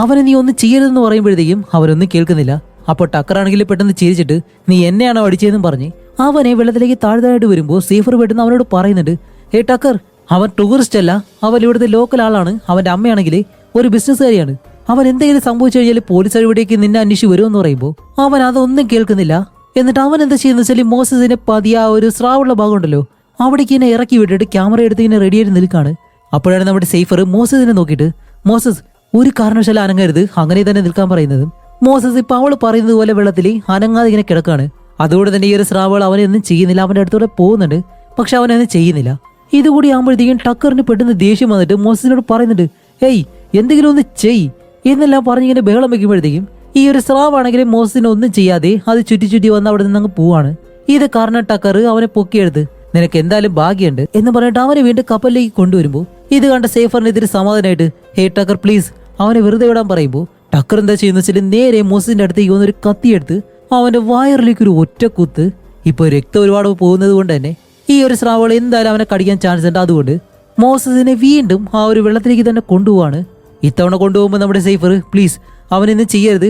അവനെ നീ ഒന്നും ചെയ്യരുതെന്ന് പറയുമ്പോഴത്തേക്കും അവനൊന്നും കേൾക്കുന്നില്ല. അപ്പോൾ ടക്കറാണെങ്കിൽ പെട്ടെന്ന് ചിരിച്ചിട്ട് നീ എന്നെയാണോ അടിച്ചതെന്നും പറഞ്ഞ് അവനെ വെള്ളത്തിലേക്ക് താഴ്തായിട്ട് വരുമ്പോൾ സേഫർ പെട്ടെന്ന് അവനോട് പറയുന്നുണ്ട്, ഹേ ടക്കർ, അവൻ ടൂറിസ്റ്റ് അല്ല, അവൻ ഇവിടുത്തെ ലോക്കൽ ആളാണ്, അവന്റെ അമ്മയാണെങ്കിൽ ഒരു ബിസിനസ്സുകാരിയാണ്, അവൻ എന്തെങ്കിലും സംഭവിച്ചു കഴിഞ്ഞാൽ പോലീസ് ഇവിടേക്ക് നിന്നെ അന്വേഷിച്ച് വരുമെന്ന് പറയുമ്പോൾ അവൻ അതൊന്നും കേൾക്കുന്നില്ല. എന്നിട്ട് അവൻ എന്താ ചെയ്യുന്ന വെച്ചാൽ മോസസിനെ പതിയ ആ ഒരു സ്രാവുള്ള ഭാഗം ഉണ്ടല്ലോ അവിടേക്ക് ഇങ്ങനെ ഇറക്കി വിട്ടിട്ട് ക്യാമറ എടുത്ത് ഇങ്ങനെ റെഡിയായിട്ട് നിൽക്കാണ്. അപ്പോഴാണ് നമ്മുടെ സേഫർ മോസസിനെ നോക്കിയിട്ട് മോസസ് ഒരു കാരണവശാലും അനങ്ങരുത് അങ്ങനെ തന്നെ നിൽക്കാൻ പറയുന്നത്. മോസസ് ഇപ്പൊ അവള് പറയുന്നത് പോലെ വെള്ളത്തിൽ അനങ്ങാതെ ഇങ്ങനെ കിടക്കാണ്. അതുകൊണ്ട് തന്നെ ഈ ഒരു സ്രാവുകൾ അവനെ ഒന്നും ചെയ്യുന്നില്ല, അവന്റെ അടുത്തൂടെ പോകുന്നുണ്ട്, പക്ഷെ അവനൊന്നും ചെയ്യുന്നില്ല. ഇതുകൂടി ആകുമ്പോഴത്തേക്കും ടക്കറിന് പെട്ടെന്ന് ദേഷ്യം വന്നിട്ട് മോസസിനോട് പറയുന്നുണ്ട്, ഏയ് എന്തെങ്കിലും ഒന്ന് ചെയ് എന്നെല്ലാം പറഞ്ഞിങ്ങനെ ബഹളം വെക്കുമ്പോഴത്തേക്കും ഈ ഒരു സ്രാവാണെങ്കിലും മോസസിനെ ഒന്നും ചെയ്യാതെ അത് ചുറ്റി ചുറ്റി വന്ന് അവിടെ നിന്ന് അങ്ങ് പോവാണ്. ഇത് കാരണം ടക്കർ അവനെ പൊക്കിയെടുത്ത് നിനക്ക് എന്തായാലും ഭാഗ്യമുണ്ട് എന്ന് പറഞ്ഞിട്ട് അവനെ വീണ്ടും കപ്പലിലേക്ക് കൊണ്ടുവരുമ്പോൾ ഇത് കണ്ട സേഫറിനെതിരെ സമാധാനമായിട്ട് ഹേ ടക്കർ പ്ലീസ് അവനെ വെറുതെ വിടാൻ പറയുമ്പോൾ ടക്കർ എന്താ ചെയ്യുന്ന വെച്ചാൽ നേരെ മോസസിന്റെ അടുത്തേക്ക് വന്നൊരു കത്തിയെടുത്ത് അവന്റെ വയറിലേക്ക് ഒരു ഒറ്റ കുത്ത്. ഇപ്പൊ രക്തം ഒരുപാട് പോകുന്നത് കൊണ്ട് തന്നെ ഈ ഒരു സ്രാവുകൾ എന്തായാലും അവനെ കടിക്കാൻ ചാൻസ് ഉണ്ട്. അതുകൊണ്ട് മോസസിനെ വീണ്ടും ആ ഒരു വെള്ളത്തിലേക്ക് തന്നെ കൊണ്ടുപോവാണ്. ഇത്തവണ കൊണ്ടുപോകുമ്പോൾ നമ്മുടെ സേഫർ പ്ലീസ് അവനൊന്നും ചെയ്യരുത്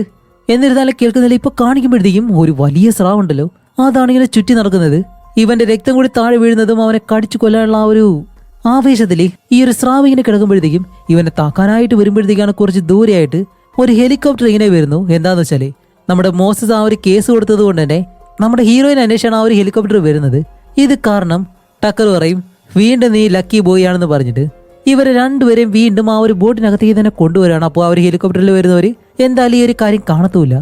എന്നിരുന്നാലും കേൾക്കുന്നില്ല. ഇപ്പൊ കാണിക്കുമ്പോഴത്തേക്കും ഒരു വലിയ സ്രാവുണ്ടല്ലോ അതാണ് ഇങ്ങനെ ചുറ്റി നടക്കുന്നത്. ഇവന്റെ രക്തം കൂടി താഴെ വീഴുന്നതും അവനെ കടിച്ചു കൊല്ലാനുള്ള ആ ഒരു ആവേശത്തില് ഈ ഒരു സ്രാവ് ഇങ്ങനെ കിടക്കുമ്പോഴത്തേക്കും ഇവനെ താക്കാനായിട്ട് വരുമ്പോഴത്തേക്കാണ് കുറച്ച് ദൂരെയായിട്ട് ഒരു ഹെലികോപ്റ്റർ ഇങ്ങനെ വരുന്നു. എന്താന്ന് വെച്ചാല് നമ്മുടെ മോസസ് ആ ഒരു കേസ് കൊടുത്തത് കൊണ്ട് തന്നെ നമ്മുടെ ഹീറോയിനെ അന്വേഷിച്ചാണ് ആ ഒരു ഹെലികോപ്റ്റർ വരുന്നത്. ഇത് കാരണം ടക്കർ പറയും വീണ്ടും നീ ലക്കി ബോയ് ആണെന്ന് പറഞ്ഞിട്ട് ഇവരെ രണ്ടുപേരെയും വീണ്ടും ആ ഒരു ബോട്ടിനകത്തേക്ക് തന്നെ കൊണ്ടുവരാണ്. അപ്പോൾ ആ ഒരു ഹെലികോപ്റ്ററിൽ വരുന്നവര് എന്തായാലും ഈ ഒരു കാര്യം കാണത്തുമില്ല.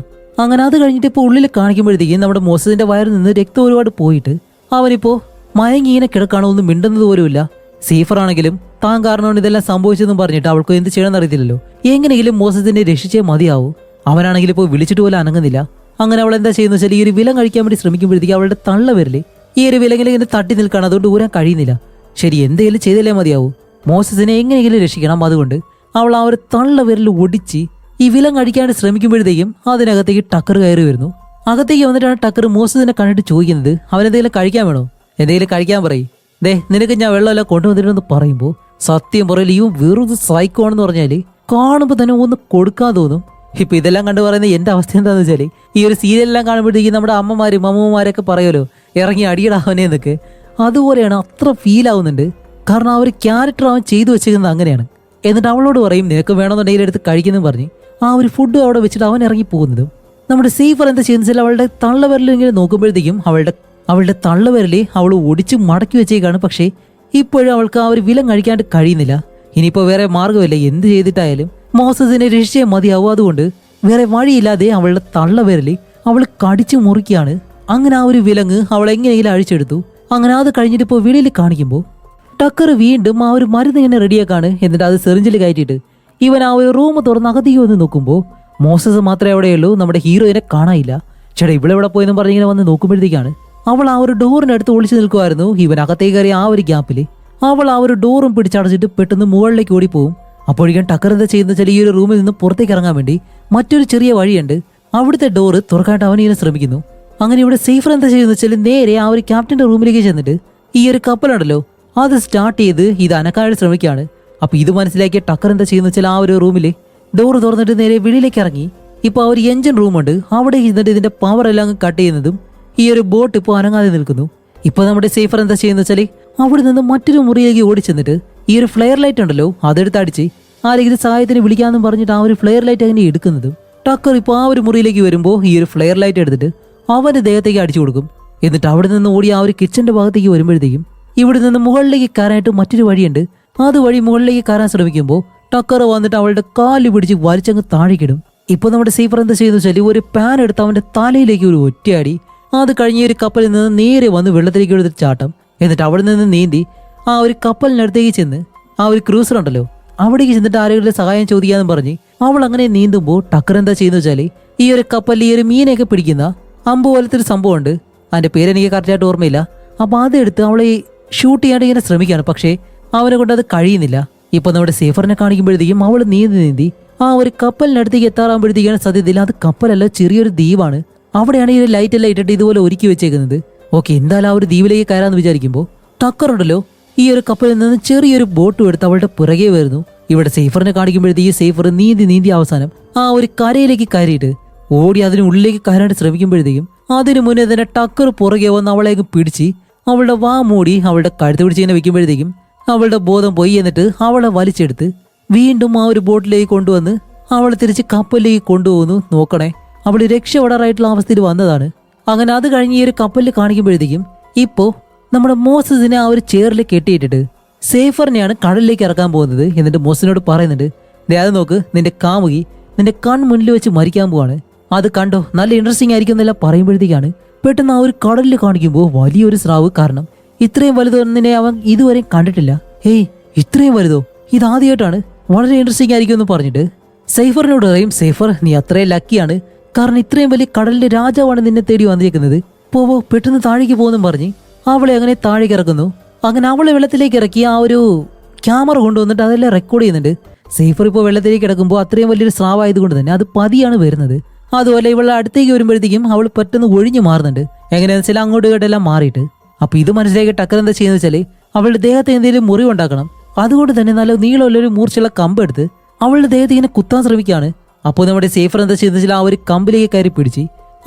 അങ്ങനെ അത് കഴിഞ്ഞിട്ട് ഇപ്പോൾ ഉള്ളിൽ കാണിക്കുമ്പോഴത്തേക്കും നമ്മുടെ മോസസിന്റെ വയറിൽ നിന്ന് രക്തം ഒരുപാട് പോയിട്ട് അവനിപ്പോ മയങ്ങി ഇങ്ങനെ കിടക്കാണോ ഒന്നും മിണ്ടുന്നത് പോലുമില്ല. സേഫറാണെങ്കിലും താൻ കാരണമാണ് ഇതെല്ലാം സംഭവിച്ചതെന്നും പറഞ്ഞിട്ട് അവൾക്ക് എന്ത് ചെയ്യണമെന്ന് അറിയത്തില്ലല്ലോ. എങ്ങനെയെങ്കിലും മോസസിനെ രക്ഷിച്ചേ മതിയാവും. അവനാണെങ്കിൽ ഇപ്പോൾ വിളിച്ചിട്ട് പോലും അനങ്ങുന്നില്ല. അങ്ങനെ അവൾ എന്താ ചെയ്യുന്ന വെച്ചാൽ ഈ ഒരു വിലം കഴിക്കാൻ വേണ്ടി ശ്രമിക്കുമ്പോഴത്തേക്ക് അവളുടെ തള്ള വരില്ലേ ഈ ഒരു വിലങ്ങിൽ ഇങ്ങനെ തട്ടി നിൽക്കുകയാണ്. അതുകൊണ്ട് ഊരാൻ കഴിയുന്നില്ല. ശരി എന്തെങ്കിലും ചെയ്തല്ലേ മതിയാവൂ, മോസസിനെ എങ്ങനെയെങ്കിലും രക്ഷിക്കണം. അതുകൊണ്ട് അവൾ ആ ഒരു തള്ള വിരൽ ഒടിച്ച് ഈ വിലം കഴിക്കാണ്ട് ശ്രമിക്കുമ്പോഴത്തേക്കും അതിനകത്തേക്ക് ടക്കർ കയറി വരുന്നു. അകത്തേക്ക് വന്നിട്ടാണ് ടക്കർ മോസസിനെ കണ്ടിട്ട് ചോദിക്കുന്നത് അവനെന്തെങ്കിലും കഴിക്കാൻ വേണോ, എന്തെങ്കിലും കഴിക്കാൻ പറയും. ദേ നിനക്ക് ഞാൻ വെള്ളമെല്ലാം കൊണ്ടുവന്നിട്ടെന്ന് പറയുമ്പോൾ സത്യം പറയില്ല ഈ വെറുതെ സൈക്കോ ആണെന്ന് പറഞ്ഞാല് കാണുമ്പോൾ തന്നെ ഒന്ന് കൊടുക്കാൻ തോന്നും. ഇപ്പൊ ഇതെല്ലാം കണ്ടു പറയുന്ന എന്റെ അവസ്ഥ എന്താന്ന് വെച്ചാല് ഈ ഒരു സീരിയലെല്ലാം കാണുമ്പോഴത്തേക്കും നമ്മുടെ അമ്മമാരും അമ്മൂമ്മമാരൊക്കെ പറയുമല്ലോ ഇറങ്ങി അടിയിടാവനെ എന്നൊക്കെ, അതുപോലെയാണ്. അത്ര ഫീൽ ആവുന്നുണ്ട്. കാരണം ആ ഒരു ക്യാരക്ടർ അവൻ ചെയ്തു വെച്ചിരിക്കുന്നത് അങ്ങനെയാണ്. എന്നിട്ട് അവളോട് പറയും നിനക്ക് വേണമെന്നുണ്ടെങ്കിൽ എടുത്ത് കഴിക്കുന്നു പറഞ്ഞ് ആ ഒരു ഫുഡ് അവിടെ വെച്ചിട്ട് അവൻ ഇറങ്ങി പോകുന്നതും നമ്മുടെ സേഫർ എന്താ ചെയ്യുന്ന വെച്ചാൽ അവളുടെ തള്ളവിരൽ ഇങ്ങനെ നോക്കുമ്പോഴത്തേക്കും അവളുടെ തള്ളവിരല് അവൾ ഒടിച്ച് മടക്കി വെച്ചേക്കാണ്. പക്ഷേ ഇപ്പോഴും അവൾക്ക് ആ ഒരു വിലം കഴിക്കാണ്ട് കഴിയുന്നില്ല. ഇനിയിപ്പോൾ വേറെ മാർഗമില്ല, എന്ത് ചെയ്തിട്ടായാലും മോസസിനെ രക്ഷിച്ചേ മതിയാവും. അതുകൊണ്ട് വേറെ വഴിയില്ലാതെ അവളുടെ തള്ളവിരല് അവൾ കടിച്ചു മുറിക്കുകയാണ്. അങ്ങനെ ആ ഒരു വിലങ്ങ് അവൾ എങ്ങനെയെങ്കിലും അഴിച്ചെടുത്തു. അങ്ങനെ അത് കഴിഞ്ഞിട്ട് ഇപ്പോൾ വെളിയിൽ കാണിക്കുമ്പോൾ ടക്കർ വീണ്ടും ആ ഒരു മരുന്ന് ഇങ്ങനെ റെഡിയാക്കാണ്. എന്നിട്ട് അത് സെറിഞ്ചിൽ കയറ്റിയിട്ട് ഇവൻ ആ ഒരു റൂം തുറന്ന് അകത്തേക്ക് വന്ന് നോക്കുമ്പോൾ മോസസ് മാത്രമേ അവിടെയുള്ളൂ, നമ്മുടെ ഹീറോയിനെ കാണാനില്ല. ചേട്ടാ ഇവിടെ പോയെന്നും പറഞ്ഞിങ്ങനെ വന്ന് നോക്കുമ്പോഴത്തേക്കാണ് അവൾ ആ ഒരു ഡോറിന്റെ അടുത്ത് ഒളിച്ചു നിൽക്കുമായിരുന്നു. ഇവൻ അകത്തേക്ക് കയറിയ ആ ഒരു ഗ്യാപ്പില് അവൾ ആ ഒരു ഡോറും പിടിച്ചടച്ചിട്ട് പെട്ടെന്ന് മുകളിലേക്ക് ഓടിപ്പോവും. അപ്പോഴേക്കും ടക്കർ എന്താ ചെയ്യുന്ന വെച്ചാൽ ഈ ഒരു റൂമിൽ നിന്ന് പുറത്തേക്ക് ഇറങ്ങാൻ വേണ്ടി മറ്റൊരു ചെറിയ വഴിയുണ്ട്, അവിടുത്തെ ഡോറ് തുറക്കാനായിട്ട് അവനിങ്ങനെ ശ്രമിക്കുന്നു. അങ്ങനെ ഇവിടെ സേഫർ എന്താ ചെയ്യുന്ന വെച്ചാൽ നേരെ ആ ഒരു ക്യാപ്റ്റന്റെ റൂമിലേക്ക് ചെന്നിട്ട് ഈ ഒരു കപ്പലുണ്ടല്ലോ അത് സ്റ്റാർട്ട് ചെയ്ത് ഇത് അനക്കാനായിട്ട് ശ്രമിക്കുകയാണ്. അപ്പൊ ഇത് മനസ്സിലാക്കിയ ടക്കർ എന്താ ചെയ്യുന്ന വെച്ചാൽ ആ ഒരു റൂമില് ഡോറ് തുറന്നിട്ട് നേരെ വെളിയിലേക്ക് ഇറങ്ങി. ഇപ്പൊ ആ ഒരു എഞ്ചിൻ റൂമുണ്ട്, അവിടെ ഇരുന്നിട്ട് ഇതിന്റെ പവർ എല്ലാം കട്ട് ചെയ്യുന്നതും ഈ ഒരു ബോട്ട് ഇപ്പോൾ അനങ്ങാതെ നിൽക്കുന്നു. ഇപ്പൊ നമ്മുടെ സേഫർ എന്താ ചെയ്യുന്ന വെച്ചാല് അവിടെ നിന്ന് മറ്റൊരു മുറിയിലേക്ക് ഓടിച്ചെന്നിട്ട് ഈ ഒരു ഫ്ലെയർ ലൈറ്റ് ഉണ്ടല്ലോ അതെടുത്ത് അടിച്ച് ആരെങ്കിലും സഹായത്തിന് വിളിക്കാമെന്ന് പറഞ്ഞിട്ട് ആ ഒരു ഫ്ലെയർ ലൈറ്റ് അങ്ങനെ എടുക്കുന്നതും ടക്കർ ഇപ്പോൾ ആ ഒരു മുറിയിലേക്ക് വരുമ്പോൾ ഈ ഒരു ഫ്ലെയർ ലൈറ്റ് എടുത്തിട്ട് അവന്റെ ദേഹത്തേക്ക് അടിച്ചു കൊടുക്കും. എന്നിട്ട് അവിടെ നിന്ന് ഓടി ആ ഒരു കിച്ചന്റെ ഭാഗത്തേക്ക് വരുമ്പോഴത്തേക്കും ഇവിടെ നിന്ന് മുകളിലേക്ക് കയറാനായിട്ട് മറ്റൊരു വഴിയുണ്ട്. അതുവഴി മുകളിലേക്ക് കയറാൻ ശ്രമിക്കുമ്പോൾ ടക്കർ വന്നിട്ട് അവളുടെ കാല് പിടിച്ച് വലിച്ചങ്ങ് താഴേക്കിടും. ഇപ്പൊ നമ്മുടെ സേഫർ എന്താ ചെയ്യുന്ന വെച്ചാൽ ഒരു പാൻ എടുത്ത് അവന്റെ തലയിലേക്ക് ഒരു ഒറ്റയടി, അത് കഴിഞ്ഞ ഒരു കപ്പലിൽ നിന്ന് നേരെ വന്ന് വെള്ളത്തിലേക്ക് എടുത്തിട്ട് ചാട്ടം. എന്നിട്ട് അവിടെ നിന്ന് നീന്തി ആ ഒരു കപ്പലിനടുത്തേക്ക് ചെന്ന് ആ ഒരു ക്രൂസർ ഉണ്ടല്ലോ അവിടേക്ക് ചെന്നിട്ട് ആരെങ്കിലും സഹായം ചോദിക്കാന്ന് പറഞ്ഞ് അവൾ അങ്ങനെ നീന്തുമ്പോൾ ടക്കർ എന്താ ചെയ്യുന്ന വെച്ചാല് ഈ ഒരു കപ്പലിൽ ഈ ഒരു മീനെയൊക്കെ പിടിക്കുന്ന അമ്പ് പോലത്തെ ഒരു സംഭവം ഉണ്ട്, അതിന്റെ പേരെനിക്ക് കറക്റ്റായിട്ട് ഓർമ്മയില്ല. അപ്പൊ അതെടുത്ത് അവളെ ഷൂട്ട് ചെയ്യാണ്ട് ഇങ്ങനെ ശ്രമിക്കുകയാണ്, പക്ഷേ അവനെ കൊണ്ട് അത് കഴിയുന്നില്ല. ഇപ്പൊ നമ്മുടെ സേഫറിനെ കാണിക്കുമ്പോഴത്തേക്കും അവൾ നീന്തി ആ ഒരു കപ്പലിനടുത്തേക്ക് എത്താറാകുമ്പോഴത്തേക്കാണ് സത്യത്തിൽ അത് കപ്പലല്ല, ചെറിയൊരു ദ്വീപാണ്. അവിടെയാണ് ഈ ഒരു ലൈറ്റ് എല്ലാം ഇട്ടിട്ട് ഇതുപോലെ ഒരുക്കി വെച്ചേക്കുന്നത്. ഓക്കെ, എന്തായാലും ആ ഒരു ദ്വീപിലേക്ക് കയറാന്ന് വിചാരിക്കുമ്പോൾ ടക്കർ ഉണ്ടല്ലോ ഈ ഒരു കപ്പലിൽ നിന്ന് ചെറിയൊരു ബോട്ടും എടുത്ത് അവളുടെ പുറകെ വരുന്നു. ഇവിടെ സേഫറിനെ കാണിക്കുമ്പോഴത്തേക്ക് സേഫർ നീന്തി അവസാനം ആ ഒരു കരയിലേക്ക് കയറിയിട്ട് ഓടി അതിനുള്ളിലേക്ക് കയറാൻ ശ്രമിക്കുമ്പോഴത്തേക്കും അതിനു മുന്നേ തന്നെ ടക്കർ പുറകെ വന്ന് അവളെ പിടിച്ച് അവളുടെ വാ മൂടി അവളുടെ കഴുത്ത് പിടിച്ച് ഇങ്ങനെ വെക്കുമ്പോഴത്തേക്കും അവളുടെ ബോധം പോയി. എന്നിട്ട് അവളെ വലിച്ചെടുത്ത് വീണ്ടും ആ ഒരു ബോട്ടിലേക്ക് കൊണ്ടുവന്ന് അവളെ തിരിച്ച് കപ്പലിലേക്ക് കൊണ്ടുപോകുന്നു. നോക്കണേ, അവൾ രക്ഷപ്പെടാറായിട്ടുള്ള അവസ്ഥയിൽ വന്നതാണ്. അങ്ങനെ അത് കഴിഞ്ഞ് ഈ ഒരു കപ്പലിൽ കാണിക്കുമ്പോഴത്തേക്കും ഇപ്പോ നമ്മുടെ മോസസിനെ ആ ഒരു ചെയറിൽ കെട്ടിയിട്ടിട്ട് സേഫറിനെയാണ് കടലിലേക്ക് ഇറക്കാൻ പോകുന്നത്. എന്നിട്ട് മോസസിനോട് പറയുന്നുണ്ട്, അത് നോക്ക്, നിന്റെ കാമുകി നിന്റെ കൺമുന്നിൽ വെച്ച് മരിക്കാൻ പോവാണ്, അത് കണ്ടോ, നല്ല ഇൻട്രസ്റ്റിംഗ് ആയിരിക്കും എന്നെല്ലാം പറയുമ്പോഴത്തേക്കാണ് പെട്ടെന്ന് ആ ഒരു കടലിൽ കാണിക്കുമ്പോൾ വലിയൊരു സ്രാവ്. കാരണം ഇത്രയും വലുതൊന്നിനെ അവൻ ഇതുവരെ കണ്ടിട്ടില്ല. ഹേയ്, ഇത്രയും വലുതോ, ഇതാദ്യമായിട്ടാണ്, വളരെ ഇൻട്രസ്റ്റിംഗ് ആയിരിക്കും എന്ന് പറഞ്ഞിട്ട് സേഫറിനോട് പറയും, സേഫർ നീ അത്രയും ലക്കിയാണ്, കാരണം ഇത്രയും വലിയ കടലിന്റെ രാജാവാണ് നിന്നെ തേടി വന്നിരിക്കുന്നത്, പോവോ പെട്ടെന്ന് താഴേക്ക് പോകുന്നു പറഞ്ഞ് അവളെ അങ്ങനെ താഴേക്ക് ഇറക്കുന്നു. അങ്ങനെ അവളെ വെള്ളത്തിലേക്ക് ഇറക്കി ആ ഒരു ക്യാമറ കൊണ്ടുവന്നിട്ട് അതെല്ലാം റെക്കോർഡ് ചെയ്യുന്നുണ്ട്. സേഫർ ഇപ്പോൾ വെള്ളത്തിലേക്ക് കിടക്കുമ്പോൾ അത്രയും വലിയൊരു സ്രാവായതുകൊണ്ട് തന്നെ അത് പതിയാണ് വരുന്നത്. അതുപോലെ ഇവളുടെ അടുത്തേക്ക് വരുമ്പോഴത്തേക്കും അവൾ പെട്ടെന്ന് ഒഴിഞ്ഞു മാറുന്നുണ്ട്. എങ്ങനെയാണെന്ന് വെച്ചാൽ അങ്ങോട്ട് ഇങ്ങോട്ടെല്ലാം മാറിയിട്ട്. അപ്പൊ ഇത് മനസ്സിലാക്കി ടക്കർ എന്താ ചെയ്യുന്നത് വെച്ചാല് അവളുടെ ദേഹത്തെ എന്തെങ്കിലും മുറിവുണ്ടാക്കണം, അതുകൊണ്ട് തന്നെ നല്ല നീളമുള്ളൊരു മൂർച്ചയുള്ള കമ്പെടുത്ത് അവളുടെ ദേഹത്ത് ഇങ്ങനെ കുത്താൻ ശ്രമിക്കുകയാണ്. അപ്പോൾ നമ്മുടെ സേഫർ എന്താ ചെയ്യുന്നത് വെച്ചാൽ ആ ഒരു കമ്പിലേക്ക് കയറി പിടിച്ച്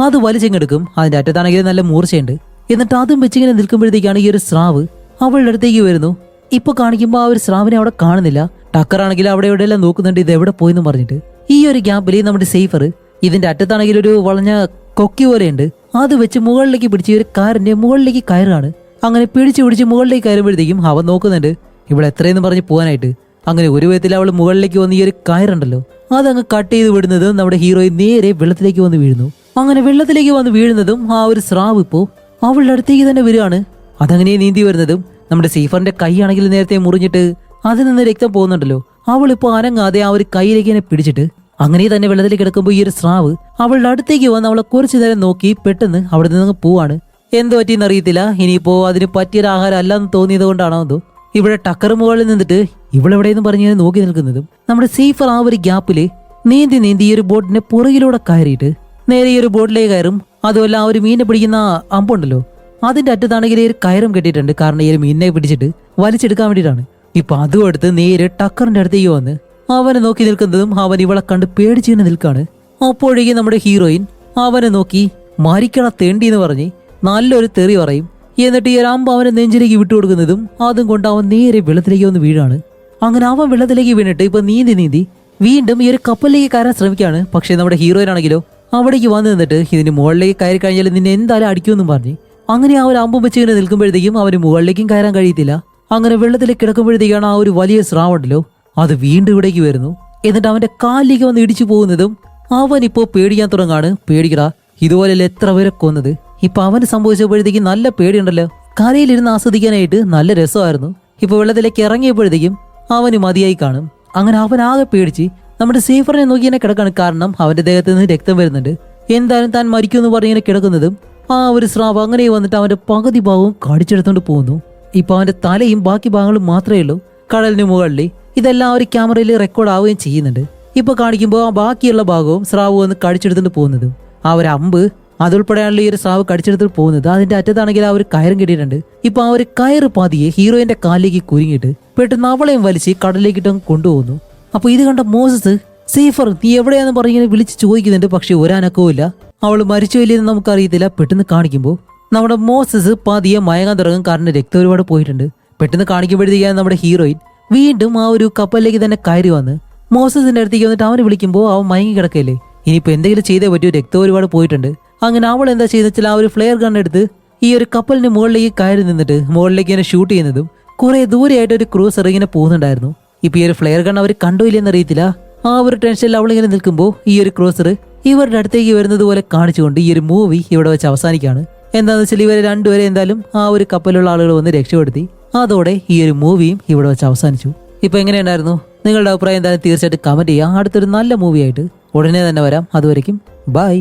അത് വലിച്ചെടുക്കും. അതിന്റെ അറ്റത്താണെങ്കിൽ നല്ല മൂർച്ചയുണ്ട്. എന്നിട്ട് അതും വെച്ചിങ്ങനെ നിൽക്കുമ്പോഴത്തേക്കാണ് ഈ ഒരു സ്രാവ് അവളുടെ അടുത്തേക്ക് വരുന്നു. ഇപ്പൊ കാണിക്കുമ്പോൾ ആ ഒരു സ്രാവിനെ അവിടെ കാണുന്നില്ല. ടക്കർ ആണെങ്കിൽ അവിടെ എവിടെയെല്ലാം നോക്കുന്നുണ്ട്, ഇത് എവിടെ പോയെന്ന് പറഞ്ഞിട്ട്. ഈ ഒരു ഗ്യാപ്പിൽ നമ്മുടെ സേഫർ ഇതിന്റെ അറ്റത്താണെങ്കിൽ ഒരു വളഞ്ഞ കൊക്കി പോലെയുണ്ട്, അത് വെച്ച് മുകളിലേക്ക് പിടിച്ച് ഒരു കാറിന്റെ മുകളിലേക്ക് കയറാണ്. അങ്ങനെ പിടിച്ച് മുകളിലേക്ക് കയറുമ്പോഴത്തേക്കും അവൻ നോക്കുന്നുണ്ട് ഇവിടെ എത്രയെന്ന് പറഞ്ഞ് പോകാനായിട്ട്. അങ്ങനെ ഒരു വിധത്തിൽ അവൾ മുകളിലേക്ക് വന്ന് ഈ ഒരു കയറുണ്ടല്ലോ അതങ്ങ് കട്ട് ചെയ്ത് വിടുന്നത് നമ്മുടെ ഹീറോയിൻ നേരെ വെള്ളത്തിലേക്ക് വന്ന് വീഴുന്നു. അങ്ങനെ വെള്ളത്തിലേക്ക് വന്ന് വീഴുന്നതും ആ ഒരു സ്രാവ് ഇപ്പോ അവളുടെ അടുത്തേക്ക് തന്നെ വരികയാണ്. അതങ്ങനെ നീന്തി വരുന്നതും നമ്മുടെ സേഫറിന്റെ കൈയാണെങ്കിൽ നേരത്തെ മുറിഞ്ഞിട്ട് അതിൽ നിന്ന് രക്തം പോകുന്നുണ്ടല്ലോ, അവളിപ്പോ അനങ്ങാതെ ആ ഒരു കൈയിലേക്ക് തന്നെ പിടിച്ചിട്ട് അങ്ങനെ തന്നെ വെള്ളത്തിൽ കിടക്കുമ്പോൾ ഈ ഒരു സ്രാവ് അവളുടെ അടുത്തേക്ക് വന്ന് അവളെ കുറച്ചു നേരം നോക്കി പെട്ടെന്ന് അവിടെ നിന്ന് പോവാണ്. എന്ത് പറ്റിയെന്ന് അറിയത്തില്ല, ഇനിയിപ്പോ അതിന് പറ്റിയൊരു ആഹാരം അല്ലാന്ന് തോന്നിയത് കൊണ്ടാണോ എന്തോ. ഇവിടെ ടക്കർ മുകളിൽ നിന്നിട്ട് ഇവളെവിടെയെന്ന് പറഞ്ഞ് നോക്കി നിൽക്കുന്നതും നമ്മുടെ സേഫർ ആ ഒരു ഗ്യാപ്പില് നീന്തി ഈ ഒരു ബോട്ടിന്റെ പുറകിലൂടെ കയറിയിട്ട് നേരെ ഈ ഒരു ബോട്ടിലേക്ക് കയറും. അതുമല്ല ആ ഒരു മീനെ പിടിക്കുന്ന അമ്പുണ്ടല്ലോ അതിന്റെ അറ്റത്താണെങ്കിൽ ഈ ഒരു കയറും കെട്ടിയിട്ടുണ്ട്, കാരണം ഈ ഒരു മീനിനെ പിടിച്ചിട്ട് വലിച്ചെടുക്കാൻ വേണ്ടിയിട്ടാണ്. ഇപ്പൊ അതും എടുത്ത് നേരെ ടക്കറിന്റെ അടുത്തേക്ക് വന്ന് അവനെ നോക്കി നിൽക്കുന്നതും അവൻ ഇവളെ കണ്ട് പേടിച്ച് തന്നെ നിൽക്കാണ്. അപ്പോഴേക്കും നമ്മുടെ ഹീറോയിൻ അവനെ നോക്കി മരിക്കണ തേണ്ടി എന്ന് പറഞ്ഞ് നല്ലൊരു തെറി പറയും. എന്നിട്ട് ഈ ഒരു അമ്പ് അവനെ നെഞ്ചിലേക്ക് വിട്ടുകൊടുക്കുന്നതും അതും കൊണ്ട് അവൻ നേരെ വെള്ളത്തിലേക്ക് വന്ന് വീഴാണ്. അങ്ങനെ അവൻ വെള്ളത്തിലേക്ക് വീണിട്ട് ഇപ്പൊ നീന്തി വീണ്ടും ഈ ഒരു കപ്പലിലേക്ക് കയറാൻ ശ്രമിക്കുകയാണ്. പക്ഷെ നമ്മുടെ ഹീറോയിൻ ആണെങ്കിലോ അവിടേക്ക് വന്ന് നിന്നിട്ട് ഇതിന് മുകളിലേക്ക് കയറി കഴിഞ്ഞാൽ നിന്നെ എന്തായാലും അടിക്കുമെന്നും പറഞ്ഞ് അങ്ങനെ ആ ഒരു അമ്പും വെച്ച് ഇങ്ങനെ നിൽക്കുമ്പോഴത്തേക്കും അവന് മുകളിലേക്കും കയറാൻ കഴിയത്തില്ല. അങ്ങനെ വെള്ളത്തിലേക്ക് കിടക്കുമ്പോഴത്തേക്കാണ് ആ ഒരു വലിയ സ്രാവുണ്ടല്ലോ അത് വീണ്ടും ഇവിടേക്ക് വരുന്നു. എന്നിട്ട് അവന്റെ കാലിലേക്ക് വന്ന് ഇടിച്ചു പോകുന്നതും അവൻ ഇപ്പോ പേടിക്കാൻ തുടങ്ങാണ്. പേടിക്കടാ, ഇതുപോലെയല്ല എത്ര പേരെ കൊന്നത്. ഇപ്പൊ അവന് സംഭവിച്ചപ്പോഴത്തേക്കും നല്ല പേടിയുണ്ടല്ലോ, കരയിലിരുന്ന് ആസ്വദിക്കാനായിട്ട് നല്ല രസമായിരുന്നു. ഇപ്പൊ വെള്ളത്തിലേക്ക് ഇറങ്ങിയപ്പോഴത്തേക്കും അവന് മതിയായി കാണും. അങ്ങനെ അവൻ ആകെ പേടിച്ച് നമ്മുടെ സേഫറിനെ നോക്കി തന്നെ കിടക്കാണ്, കാരണം അവന്റെ ദേഹത്ത് നിന്ന് രക്തം വരുന്നുണ്ട്. എന്തായാലും താൻ മരിക്കുമെന്ന് പറഞ്ഞിങ്ങനെ കിടക്കുന്നതും ആ ഒരു സ്രാവ് അങ്ങനെ വന്നിട്ട് അവന്റെ പകുതി ഭാഗവും കടിച്ചെടുത്തോണ്ട് പോകുന്നു. ഇപ്പൊ അവന്റെ തലയും ബാക്കി ഭാഗങ്ങളും മാത്രമേ ഉള്ളൂ കടലിന് മുകളിൽ. ഇതെല്ലാം ഒരു ക്യാമറയിൽ റെക്കോർഡ് ആവുകയും ചെയ്യുന്നുണ്ട്. ഇപ്പൊ കാണിക്കുമ്പോൾ ആ ബാക്കിയുള്ള ഭാഗവും സ്രാവ് വന്ന് കടിച്ചെടുത്തോണ്ട് പോകുന്നതും ആ ഒരു അമ്പ് അതുൾപ്പെടെയാണല്ലോ ഈ ഒരു സ്രാവ് കടിച്ചെടുത്തിട്ട് പോകുന്നത്. അതിന്റെ അറ്റത്താണെങ്കിൽ ആ ഒരു കയറും കെട്ടിയിട്ടുണ്ട്. ഇപ്പൊ ആ ഒരു കയറ് പാതിയെ ഹീറോയിന്റെ കാലിലേക്ക് കുരുങ്ങിയിട്ട് പെട്ടെന്ന് അവളെയും വലിച്ച് കടലിലേക്ക് ഇട്ട് കൊണ്ടുപോകുന്നു. അപ്പൊ ഇത് കണ്ട മോസസ് സീഫർ നീ എവിടെയാന്ന് പറഞ്ഞിങ്ങനെ വിളിച്ച് ചോദിക്കുന്നുണ്ട്. പക്ഷെ ഒരനക്കവും ഇല്ല. അവള് മരിച്ചു ഇല്ലെന്ന് നമുക്കറിയത്തില്ല. പെട്ടെന്ന് കാണിക്കുമ്പോൾ നമ്മുടെ മോസസ് പാതിയെ മയങ്ങാൻ തുടങ്ങും. കാരണം രക്തം ഒരുപാട് പോയിട്ടുണ്ട്. പെട്ടെന്ന് കാണിക്കുമ്പോഴത്തേക്കാണ് നമ്മുടെ ഹീറോയിൻ വീണ്ടും ആ ഒരു കപ്പലിലേക്ക് തന്നെ കയറി വന്ന് മോസസിന്റെ അടുത്തേക്ക് വന്നിട്ട് അവനെ വിളിക്കുമ്പോൾ അവൻ മയങ്ങി കിടക്കല്ലേ. ഇനിയിപ്പോ എന്തെങ്കിലും ചെയ്തേ പറ്റൂ, രക്തം ഒരുപാട് പോയിട്ടുണ്ട്. അങ്ങനെ അവൾ എന്താ ചെയ്തെന്ന് വെച്ചാൽ ആ ഒരു ഫ്ലെയർ ഗൺ എടുത്ത് ഈ ഒരു കപ്പലിന് മുകളിലേക്ക് കയറി നിന്നിട്ട് മുകളിലേക്ക് ഇങ്ങനെ ഷൂട്ട് ചെയ്യുന്നതും കുറെ ദൂരെയായിട്ട് ഒരു ക്രൂസർ ഇങ്ങനെ പോകുന്നുണ്ടായിരുന്നു. ഇപ്പൊ ഈ ഒരു ഫ്ലെയർ ഗൺ അവർ കണ്ടോ ഇല്ലെന്ന് അറിയത്തില്ല. ആ ഒരു ടെൻഷനിൽ അവളിങ്ങനെ നിൽക്കുമ്പോൾ ഈ ഒരു ക്രൂസർ ഇവരുടെ അടുത്തേക്ക് വരുന്നത് പോലെ കാണിച്ചുകൊണ്ട് ഈ ഒരു മൂവി ഇവിടെ വെച്ച് അവസാനിക്കുകയാണ്. എന്താണെന്ന് വെച്ചാൽ ഇവരെ രണ്ടുപേരെ എന്തായാലും ആ ഒരു കപ്പലിലുള്ള ആളുകൾ വന്ന് രക്ഷപ്പെടുത്തി. അതോടെ ഈ ഒരു മൂവിയും ഇവിടെ വെച്ച് അവസാനിച്ചു. ഇപ്പൊ എങ്ങനെയുണ്ടായിരുന്നു നിങ്ങളുടെ അഭിപ്രായം? എന്തായാലും തീർച്ചയായിട്ടും കമന്റ് ചെയ്യാം. അടുത്തൊരു നല്ല മൂവിയായിട്ട് ഉടനെ തന്നെ വരാം. അതുവരയ്ക്കും ബൈ.